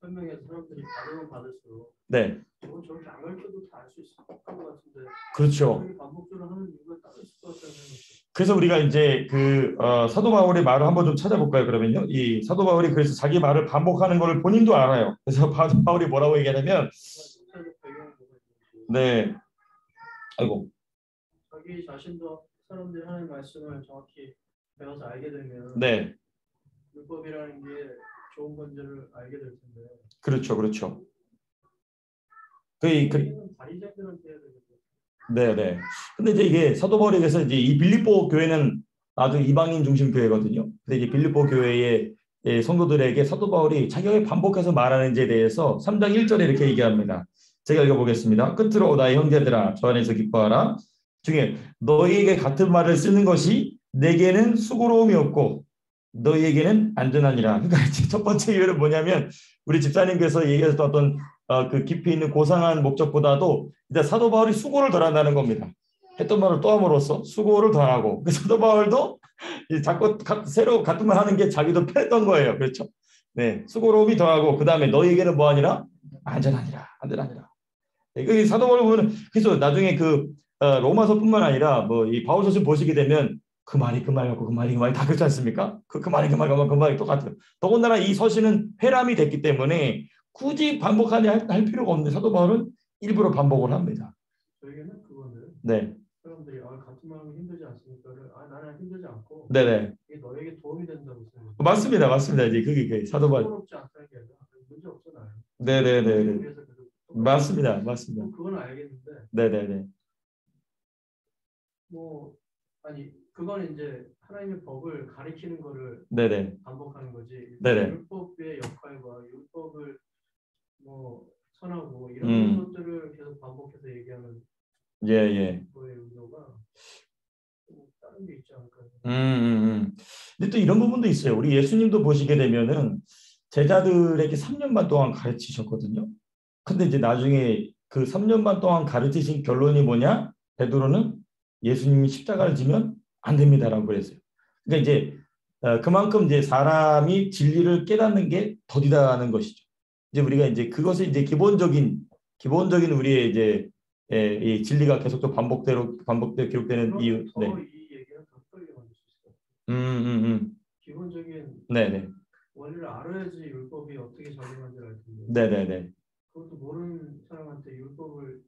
설명해서 사람들이 받으면 받을수록 네. 저렇게 안 가르쳐도 다 알 수 있을 것 같은데. 그렇죠. 반복적으로 하는 이유가 따로 있을 것 같다는 생각이. 그래서 우리가 이제 사도 바울의 말을 한번 좀 찾아볼까요? 그러면요, 이 사도 바울이 그래서 자기 말을 반복하는 것을 본인도 알아요. 그래서 바울이 뭐라고 얘기하냐면, 네, 아이고, 자기 자신도 사람들이 하는 말씀을 정확히 배워서 알게 되면, 네, 율법이라는 게 좋은 건지를 알게 될 텐데. 그렇죠. 바리새인들한테 해야 되겠죠. 네. 근데 이제 이게 사도 바울에 대해서 이제 이 빌립보 교회는 아주 이방인 중심 교회거든요. 근데 이제 빌립보 교회의 성도들에게 사도 바울이 자기가 반복해서 말하는지에 대해서 3장 1절에 이렇게 얘기합니다. 제가 읽어보겠습니다. 끝으로 나의 형제들아 저 안에서 기뻐하라. 중에 너희에게 같은 말을 쓰는 것이 내게는 수고로움이 없고 너희에게는 안전하니라. 그러니까 첫 번째 이유는 뭐냐면 우리 집사님께서 얘기했던 어떤 그 깊이 있는 고상한 목적보다도 이제 사도 바울이 수고를 덜 한다는 겁니다. 했던 말을 또 함으로써 수고를 더하고 그 사도 바울도 자꾸 새로 같은 말 하는 게 자기도 편했던 거예요. 그렇죠? 네, 수고로움이 더하고 그 다음에 너희에게는 뭐하니라? 안전하니라. 네, 그 사도 바울 보면 그래서 나중에 그 로마서뿐만 아니라 뭐 이 바울서신 보시게 되면 그 말이 그 말 같고 그 말이 그 말이 다 그렇지 않습니까? 그 말이 그 말 그 말이 똑같아요. 더군다나 이 서신은 회람이 됐기 때문에 굳이 반복하려 할 필요가 없는데 사도 바울은 일부러 반복을 합니다. 저에게는 그거는 네. 사람들이 같은 마음이 힘들지 않습니까를 나는 힘들지 않고 네네. 이게 너에게 도움이 된다고 생각해요. 맞습니다, 맞습니다. 이제 그게 사도 바울. 서럽지 않다는 게 아니라 문제 없잖아요. 네네네. 맞습니다, 맞습니다. 그건 알겠는데. 네네네. 뭐 아니 그건 이제 하나님의 법을 가리키는 거를 네네. 반복하는 거지. 네네. 율법의 역할과 율법을 뭐 선하고 이런 것들을 계속 반복해서 얘기하는 예. 거의 의도가 다른 게 있지 않을까요? 근데 또 이런 부분도 있어요. 우리 예수님도 보시게 되면은 제자들에게 3년 반 동안 가르치셨거든요. 근데 이제 나중에 그 3년 반 동안 가르치신 결론이 뭐냐? 베드로는 예수님이 십자가를 지면 안 됩니다라고 그랬어요. 그러니까 이제 그만큼 이제 사람이 진리를 깨닫는 게 더디다는 것이죠. 이제 우리가 이제 그것을 이제 기본적인 우리의 이제 이 진리가 계속적으로 반복되어 기록되는 이유. 네. 이 얘기가 더 빨리 만들 수 있을 것 음. 기본적인 네네. 원리를 알아야지 율법이 어떻게 적용하는지 알 텐데. 네네네. 그것도 모르는 사람한테 율법을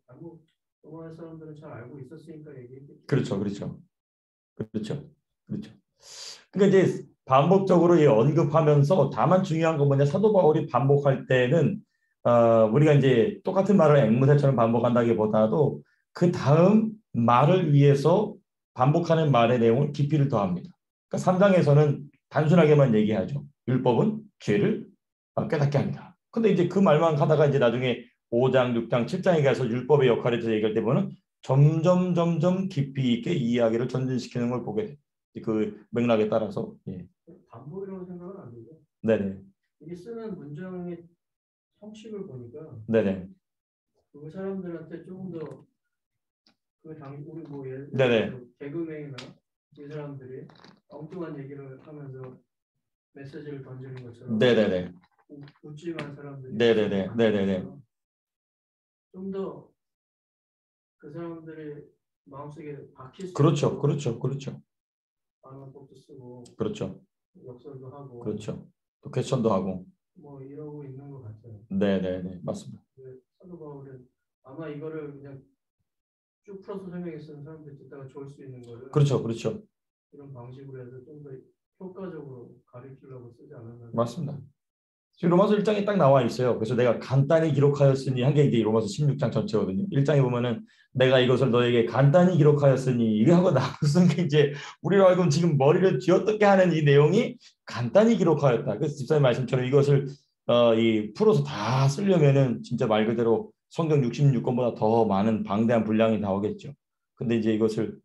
로마 사람들은 잘 알고 있었으니까 얘기했겠죠. 그렇죠. 그러니까 이제 반복적으로 언급하면서 다만 중요한 건 뭐냐 사도 바울이 반복할 때는 우리가 이제 똑같은 말을 앵무새처럼 반복한다기보다도 그 다음 말을 위해서 반복하는 말의 내용을 깊이를 더합니다. 그러니까 3장에서는 단순하게만 얘기하죠. 율법은 죄를 깨닫게 합니다. 근데 이제 그 말만 하다가 이제 나중에 5장, 6장, 7장에 가서 율법의 역할에 대해서 얘기할 때 보면 점점 깊이 있게 이야기를 전진시키는 걸 보게 돼요. 그 맥락에 따라서. 예. 반복이라고 생각은 안 되죠. 네네. 이게 쓰는 문장의 형식을 보니까 네네. 그 사람들한테 조금 더 우리 뭐 예를 네네. 들어 개그맨이나 이 사람들이 엉뚱한 얘기를 하면서 메시지를 던지는 것처럼 네네네. 웃지만 사람들이 네네네. 좀 더 그 사람들의 마음속에 박힐 수 그렇죠. 반어법도 쓰고 그렇죠. 역설도 하고 그렇죠. 또 퀘스천도 하고 뭐 이러고 있는 것 같아요. 네네네. 맞습니다. 사도 바울은 아마 이거를 그냥 쭉 풀어서 설명해 쓰는 사람들이 듣다가 좋을 수 있는 거를 그렇죠. 이런 방식으로 해서 좀 더 효과적으로 가르치려고 쓰지 않았나. 맞습니다. 지금 로마서 1장에 딱 나와 있어요. 그래서 내가 간단히 기록하였으니 한 게 이제 로마서 16장 전체거든요. 1장에 보면은 내가 이것을 너에게 간단히 기록하였으니 이게 하고 나무슨 게 이제 우리로 알고 지금 머리를 쥐어뜯게 하는 이 내용이 간단히 기록하였다. 그래서 집사님 말씀처럼 이것을 이 풀어서 다 쓰려면은 진짜 말 그대로 성경 66권보다 더 많은 방대한 분량이 나오겠죠. 근데 이제 이것을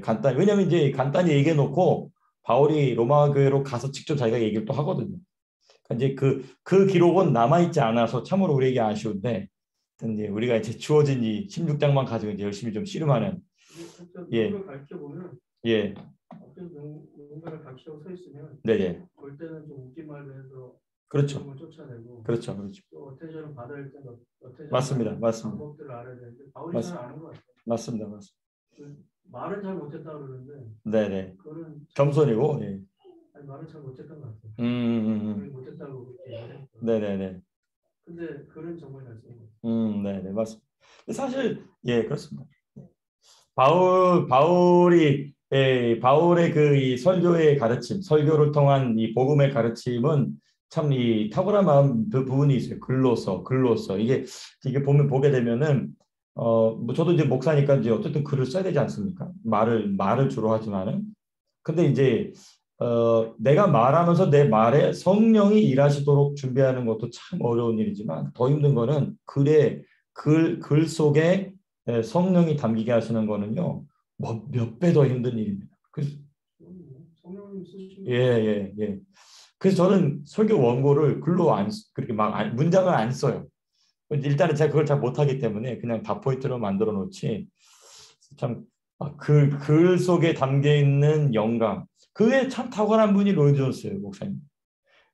간단히 왜냐하면 이제 간단히 얘기해 놓고 바울이 로마 교회로 가서 직접 자기가 얘기를 또 하거든요. 이제 그 기록은 남아있지 않아서 참으로 우리에게 아쉬운데 이제 우리가 이제 주어진 이 16장만 가지고 이제 열심히 좀 씨름하는 누구를 가르쳐 보면 예. 누군가를 가르치려고 서 있으면 네네. 볼 때는 좀 웃긴 말로 해서 그렇죠. 쫓아내고 그렇죠. 또 어텐션을 받아야 할 때는 맞습니다. 방법들을 알아야 되는데 바울이 잘 아는 것 같아요. 맞습니다. 말은 잘 못했다 그러는데 네네. 그거는 겸손이고 예. 아니, 말은 잘 못했던 것 같아요. 못했다고 그렇게 얘기해요. 네네네. 근데 글은 정말 잘 쓰는 것 같아요. 네네 맞습니다. 사실 예 그렇습니다. 바울의 그 이 설교의 가르침, 설교를 통한 이 복음의 가르침은 참 이 탁월한 마음 그 부분이 있어요. 글로서 이게 보게 되면은 뭐 저도 이제 목사니까 이제 어쨌든 글을 써야 되지 않습니까? 말을 주로 하지만은 근데 이제 내가 말하면서 내 말에 성령이 일하시도록 준비하는 것도 참 어려운 일이지만 더 힘든 거는 글 속에 성령이 담기게 하시는 거는요. 뭐 몇 배 더 힘든 일입니다. 그래서 성령님 쓰시면 예. 그래서 저는 설교 원고를 글로 그렇게 문장을 안 써요. 일단은 제가 그걸 잘 못하기 때문에 그냥 다 포인트로 만들어 놓지. 참 글 속에 담겨 있는 영감. 그게 참 탁월한 분이 로이 존스예요, 목사님.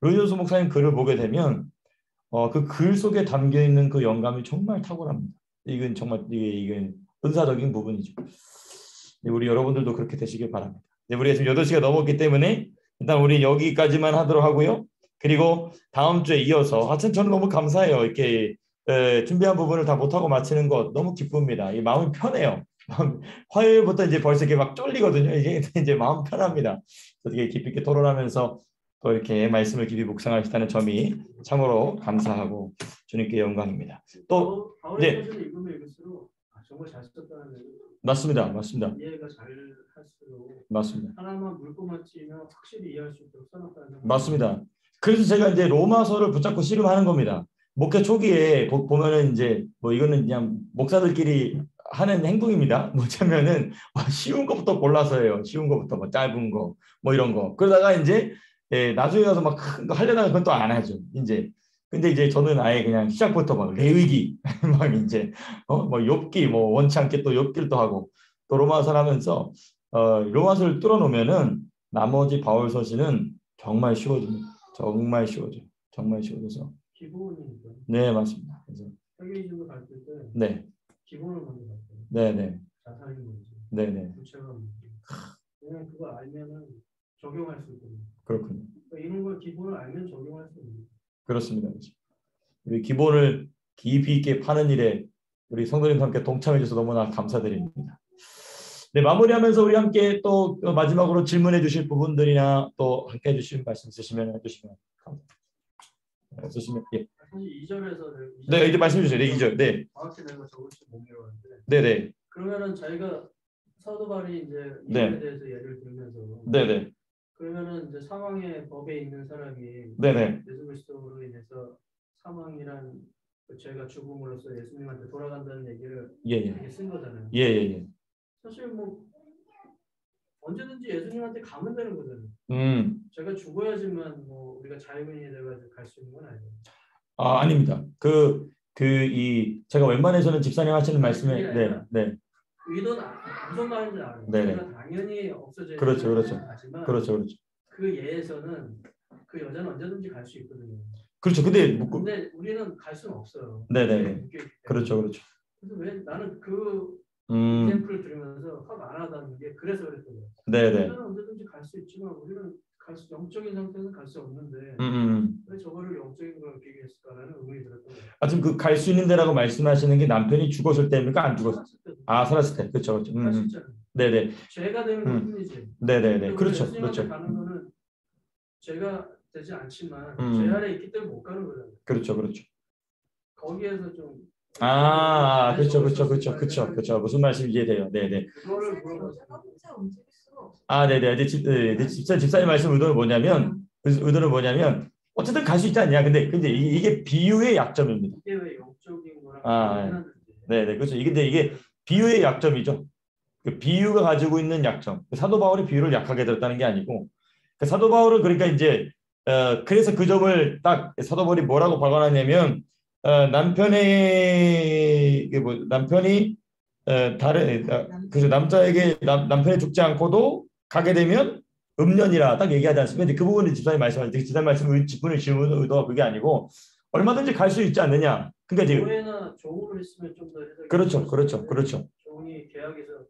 로이 존스 목사님 글을 보게 되면 그 글 속에 담겨 있는 그 영감이 정말 탁월합니다. 이건 정말 이건 은사적인 부분이죠. 우리 여러분들도 그렇게 되시길 바랍니다. 우리가 지금 8시가 넘었기 때문에 일단 우리 여기까지만 하도록 하고요. 그리고 다음 주에 이어서 하여튼 저는 너무 감사해요. 이렇게 준비한 부분을 다 못하고 마치는 것 너무 기쁩니다. 이 마음이 편해요. 화요일부터 이제 벌써 이렇게 막 쫄리거든요. 이게 이제 마음 편합니다. 되게 깊이 있게 토론하면서 또 이렇게 말씀을 깊이 묵상하시다는 점이 참으로 감사하고 주님께 영광입니다. 또 바울의 서신을 읽으면 읽을수록 정말 잘 썼다는 맞습니다. 이해가 잘 할수록 맞습니다. 하나만 물고만 치면 확실히 이해할 수 있도록 써놨다는 맞습니다. 그래서 제가 이제 로마서를 붙잡고 씨름하는 겁니다. 목회 초기에 보면은 이제 뭐 이거는 그냥 목사들끼리 하는 행동입니다. 뭐냐면은 쉬운 것부터 골라서 해요. 쉬운 것부터 뭐 짧은 거 뭐 이런 거. 그러다가 이제 나중에 가서 막 큰 거 하려다가 그건 또 안 하죠. 이제 근데 이제 저는 아예 그냥 시작부터 막 레위기 막 이제 뭐 욥기 뭐 원치 않게 또 욥기를 또 하고 또 로마서를 하면서 로마서를 뚫어놓으면은 나머지 바울 서신은 정말 쉬워집니다. 정말 쉬워져서 기본이니까. 네 맞습니다. 그래서 회계적으로 가르칠 때 네 기본을 먼저 가르쳐요. 네네 자살이 뭔지 네네 구체가 뭔지 그냥 그거 알면은 적용할 수 있거든요. 그렇군요. 그러니까 이런 걸 기본을 알면 적용할 수 있는. 그렇습니다. 우리 기본을 깊이 있게 파는 일에 우리 성도님과 함께 동참해 주셔서 너무나 감사드립니다. 네, 마무리하면서 우리 함께 또 마지막으로 질문해 주실 부분들이나 또 함께 해 주실 말씀 있으시면 해주시면 없으시면 예. 사실 2절에서 네, 이제 말씀해 주세요. 네, 2절. 네. 정확히 내가 적을지 못 외웠는데. 네네. 그러면은 자기가 사도 바울이 이제 네. 이에 대해서 예를 들면서. 네네. 그러면은 이제 사망의 법에 있는 사람이 네네. 예수 그리스도로 인해서 사망이란 그 죄가 죽음으로써 예수님한테 돌아간다는 얘기를 예예. 쓴 거잖아요. 예예예. 사실 뭐 언제든지 예수님한테 가면 되는 거잖아요. 제가 죽어야지만 뭐 우리가 자유인이 돼가지고 갈 수 있는 건 아니에요. 아 아닙니다. 제가 웬만해서는 집사님 하시는 말씀에 네. 의도는 무슨 말인지 알아요. 네네. 제가 당연히 없어져야 그렇죠. 하지만 그렇죠. 그 예에서는 그 여자는 언제든지 갈 수 있거든요. 그렇죠. 근데 우리는 갈 수는 없어요. 네네. 그렇죠. 그래서 왜 나는 그 샘플을 들으면서 확 안 하다는 게 그래서 그랬던 거예요. 네네. 여자는 언제든지 갈 수 있지만 우리는 영적인 상태는 갈 수 없는데 왜 저거를 영적인 걸 비교했을까라는 의문이 들었던 거예요. 지금 그 갈 수 있는 데라고 말씀하시는 게 남편이 죽었을 때입니까? 안 죽었을 때? 살았을 때. 그렇죠. 갈 수 있잖아요. 네네. 죄가 되는 것뿐이지. 네네네. 그렇죠. 예수님한테 가는 거는 죄가 되지 않지만 죄 아래 있기 때문에 못 가는 거잖아요. 그렇죠. 거기에서 좀 그렇죠. 무슨 말씀인지 이해돼요. 네네. 그거를 물어봤어요. 네네. 집사님 말씀 의도는 뭐냐면 어쨌든 갈 수 있지 않냐. 근데 이게 비유의 약점입니다. 이게 왜 영적인 거랑 네네. 그렇죠. 이게 비유의 약점이죠. 그 비유가 가지고 있는 약점. 사도 바울이 비유를 약하게 들었다는 게 아니고 사도 바울은 그러니까 이제 그래서 그 점을 딱 사도 바울이 뭐라고 발언하냐면 남편이 그래서 남자에게 남편이 죽지 않고도 가게 되면 음년이라 딱 얘기하지 않습니까? 근데 그 부분은 집사님 말씀하실 집사님 말씀 직분의 질문 의도가 그게 아니고 얼마든지 갈 수 있지 않느냐. 그러니까 지금 교회나 종으로 했으면 좀 더 그렇죠. 종이 계약에서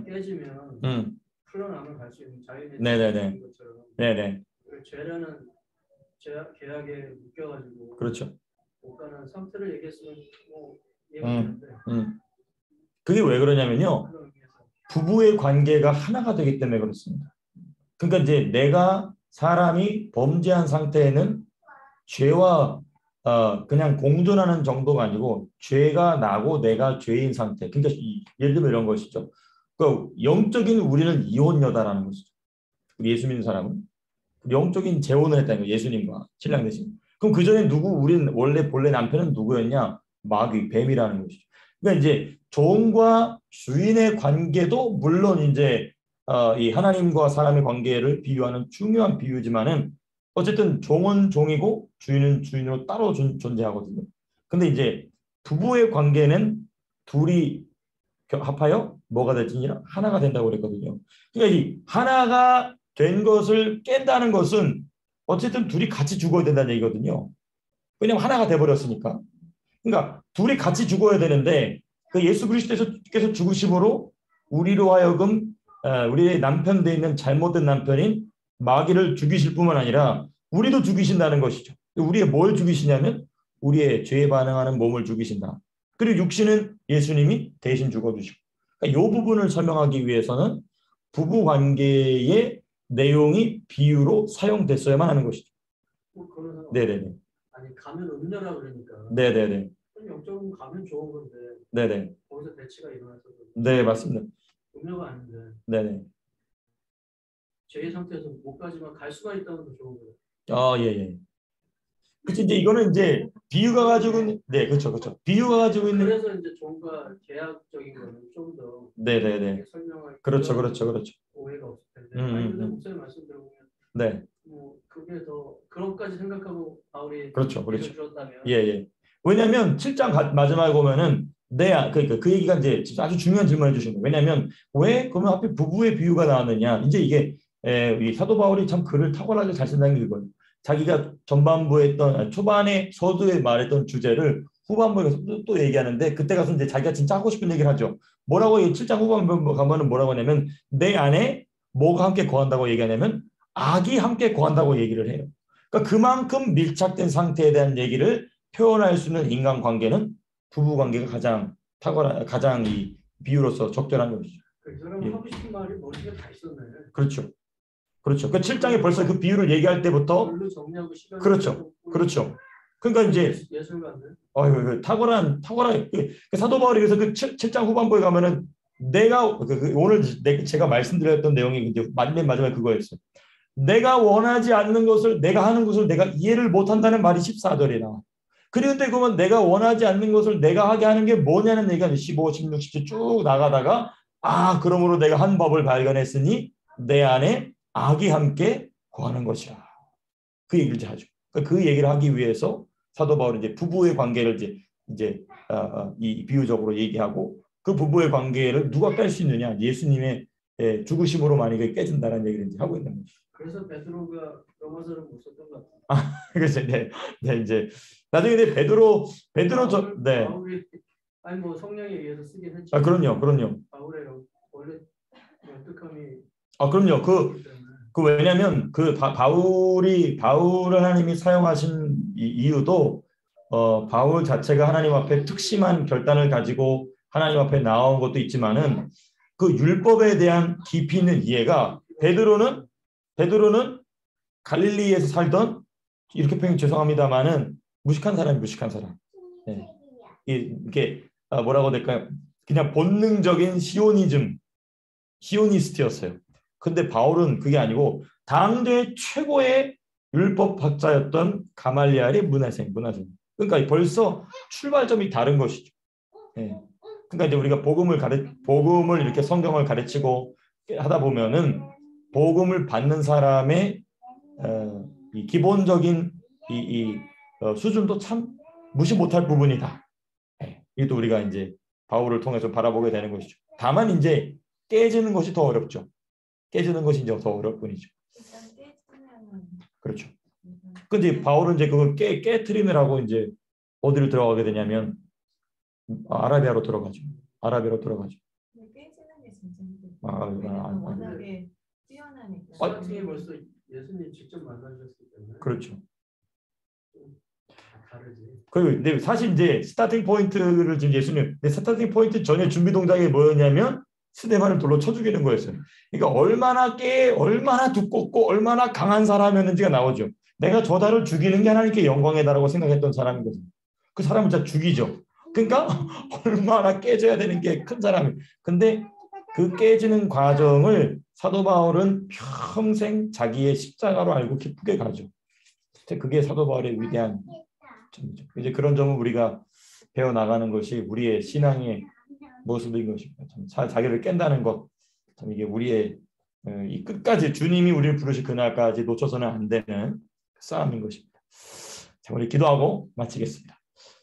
깨지면 풀려나면 갈 수 있는 자유의 것처럼. 네네. 죄라는 계약에 묶여가지고. 그렇죠. 못 가는 상태를 얘기했으면 뭐 이해가 되는데. 그게 왜 그러냐면요. 부부의 관계가 하나가 되기 때문에 그렇습니다. 그러니까 이제 내가 사람이 범죄한 상태에는 죄와 그냥 공존하는 정도가 아니고 죄가 나고 내가 죄인 상태. 그러니까 예를 들면 이런 것이죠. 그러니까 영적인 우리는 이혼녀다라는 것이죠. 예수 믿는 사람은 영적인 재혼을 했다는 거예요. 예수님과 신랑 대신. 그럼 그 전에 우리는 본래 남편은 누구였냐? 마귀, 뱀이라는 것이죠. 그러니까 이제 종과 주인의 관계도 물론 이제 이 하나님과 사람의 관계를 비유하는 중요한 비유지만은 어쨌든 종은 종이고 주인은 주인으로 따로 존재하거든요. 근데 이제 부부의 관계는 둘이 합하여 뭐가 될지니라 하나가 된다고 그랬거든요. 그러니까 이 하나가 된 것을 깬다는 것은 어쨌든 둘이 같이 죽어야 된다는 얘기거든요. 왜냐하면 하나가 돼버렸으니까. 그러니까 둘이 같이 죽어야 되는데 그 예수 그리스도께서 죽으심으로 우리로 하여금 우리의 남편 돼 있는 잘못된 남편인 마귀를 죽이실 뿐만 아니라 우리도 죽이신다는 것이죠. 우리의 뭘 죽이시냐면 우리의 죄에 반응하는 몸을 죽이신다. 그리고 육신은 예수님이 대신 죽어주시고. 그러니까 이 부분을 설명하기 위해서는 부부 관계의 내용이 비유로 사용됐어야만 하는 것이죠. 네네네. 아니 가면 음녀라 그러니까. 네네네. 영적으로 가면 좋은 건데. 네네. 거기서 대치가 일어나서. 네 맞습니다. 음녀가 아닌데. 네네. 죄의 상태에서 못 가지만 갈 수가 있다는 거 좋은 거예요. 아 예예. 그치 이제 이거는 이제 비유가 가지고 있는 네 그렇죠 그렇죠. 비유가 가지고 있는 그래서 이제 종과 계약적인 거는 좀 더 네네네. 설명할 그렇죠 그렇죠 그렇죠. 오해가 없을 텐데. 아니 근데 목사님 말씀 들어보면 네. 뭐 그게 더 그런 것까지 생각하고 바울이 그렇죠 그렇죠. 들었다면 예예. 왜냐하면 7장 마지막에 보면은 그러니까 그 얘기가 이제 아주 중요한 질문을 해주신 거예요. 왜냐하면 왜 그러면 하필 부부의 비유가 나왔느냐. 이제 이게 이 사도 바울이 참 글을 탁월하게 잘 쓴다는 게 이거예요. 자기가 전반부에 했던 초반에 서두에 말했던 주제를 후반부에 또 얘기하는데 그때 가서 이제 자기가 진짜 하고 싶은 얘기를 하죠. 뭐라고 7장 후반부 가면은 뭐라고 하냐면 내 안에 뭐가 함께 거한다고 얘기하냐면 악이 함께 거한다고 얘기를 해요. 그러니까 그만큼 밀착된 상태에 대한 얘기를 표현할 수 있는 인간관계는 부부관계가 가장 이 비유로서 적절한 것이죠. 그 사람 하고 싶은 말이 머릿속에 다 있었네. 그렇죠. 그렇죠. 그 7장에 벌써 그 비유를 얘기할 때부터 그렇죠. 그렇죠. 그러니까 이제 탁월한 사도 바울이 그래서 그 7장 후반부에 가면은 내가 오늘 제가 말씀드렸던 내용이 이제 맨 마지막에 그거였어요. 내가 원하지 않는 것을 내가 하는 것을 내가 이해를 못한다는 말이 14절에 나와. 그런데 그러면 내가 원하지 않는 것을 내가 하게 하는 게 뭐냐는 얘기가 15, 16, 17 쭉 나가다가 그러므로 내가 한 법을 발견했으니 내 안에 악이 함께 거하는 것이라. 그 얘기를 이제 하죠. 그 얘기를 하기 위해서 사도 바울은 이제 부부의 관계를 이제 이 비유적으로 얘기하고 그 부부의 관계를 누가 깰 수 있느냐? 예수님의 죽으심으로 만약에 깨진다는 얘기를 이제 하고 있는 거죠. 그래서 베드로가 로마서를 못 썼던 것 같아요. 그렇죠. 네, 이제 나중에 베드로 네. 바울이 아니 뭐 성령에 의해서 쓰긴 했지만. 그럼요. 바울의 원래 연특함이. 그럼요. 왜냐하면 바울을 하나님이 사용하신 이유도 바울 자체가 하나님 앞에 특심한 결단을 가지고 하나님 앞에 나온 것도 있지만은 그 율법에 대한 깊이 있는 이해가 베드로는 갈릴리에서 살던 이렇게 표현 죄송합니다만은 무식한 사람. 네. 이게 뭐라고 해야 될까요? 그냥 본능적인 시오니스트였어요. 근데 바울은 그게 아니고 당대 최고의 율법학자였던 가말리엘의 문화생. 그러니까 벌써 출발점이 다른 것이죠. 네. 그러니까 이제 우리가 복음을 이렇게 성경을 가르치고 하다 보면은 복음을 받는 사람의 이 기본적인 수준도 참 무시 못할 부분이다. 네. 이것도 우리가 이제 바울을 통해서 바라보게 되는 것이죠. 다만 이제 깨지는 것이 더 어렵죠. 깨지는 것이 이제 더 어려울 뿐이죠. 그렇죠. 근데 바울은 이제 그걸 깨트리느라고 이제 어디를 들어가게 되냐면 아라비아로 들어가죠. 깨지는 게 진짜 힘들어요. 워낙에 뛰어나니까. 스타팅에 벌써 예수님 직접 만나셨기 때문에. 그렇죠. 다르지. 근데 사실 이제 스타팅 포인트를 지금 예수님 스타팅 포인트 전에 준비 동작이 뭐였냐면 스데반을 돌로 쳐 죽이는 거였어요. 그러니까 얼마나 두껍고 얼마나 강한 사람이었는지가 나오죠. 내가 저 달을 죽이는 게 하나님께 영광이다라고 생각했던 사람이거든요. 그 사람을 진짜 죽이죠. 그러니까 얼마나 깨져야 되는 게 큰 사람이. 근데 그 깨지는 과정을 사도 바울은 평생 자기의 십자가로 알고 기쁘게 가죠. 그게 사도 바울의 위대한 점이죠. 이제 그런 점은 우리가 배워 나가는 것이 우리의 신앙의 모습인 것입니다. 참 자기를 깬다는 것, 참 이게 우리의 이 끝까지 주님이 우리를 부르실 그날까지 놓쳐서는 안 되는 싸움인 것입니다. 자, 우리 기도하고 마치겠습니다.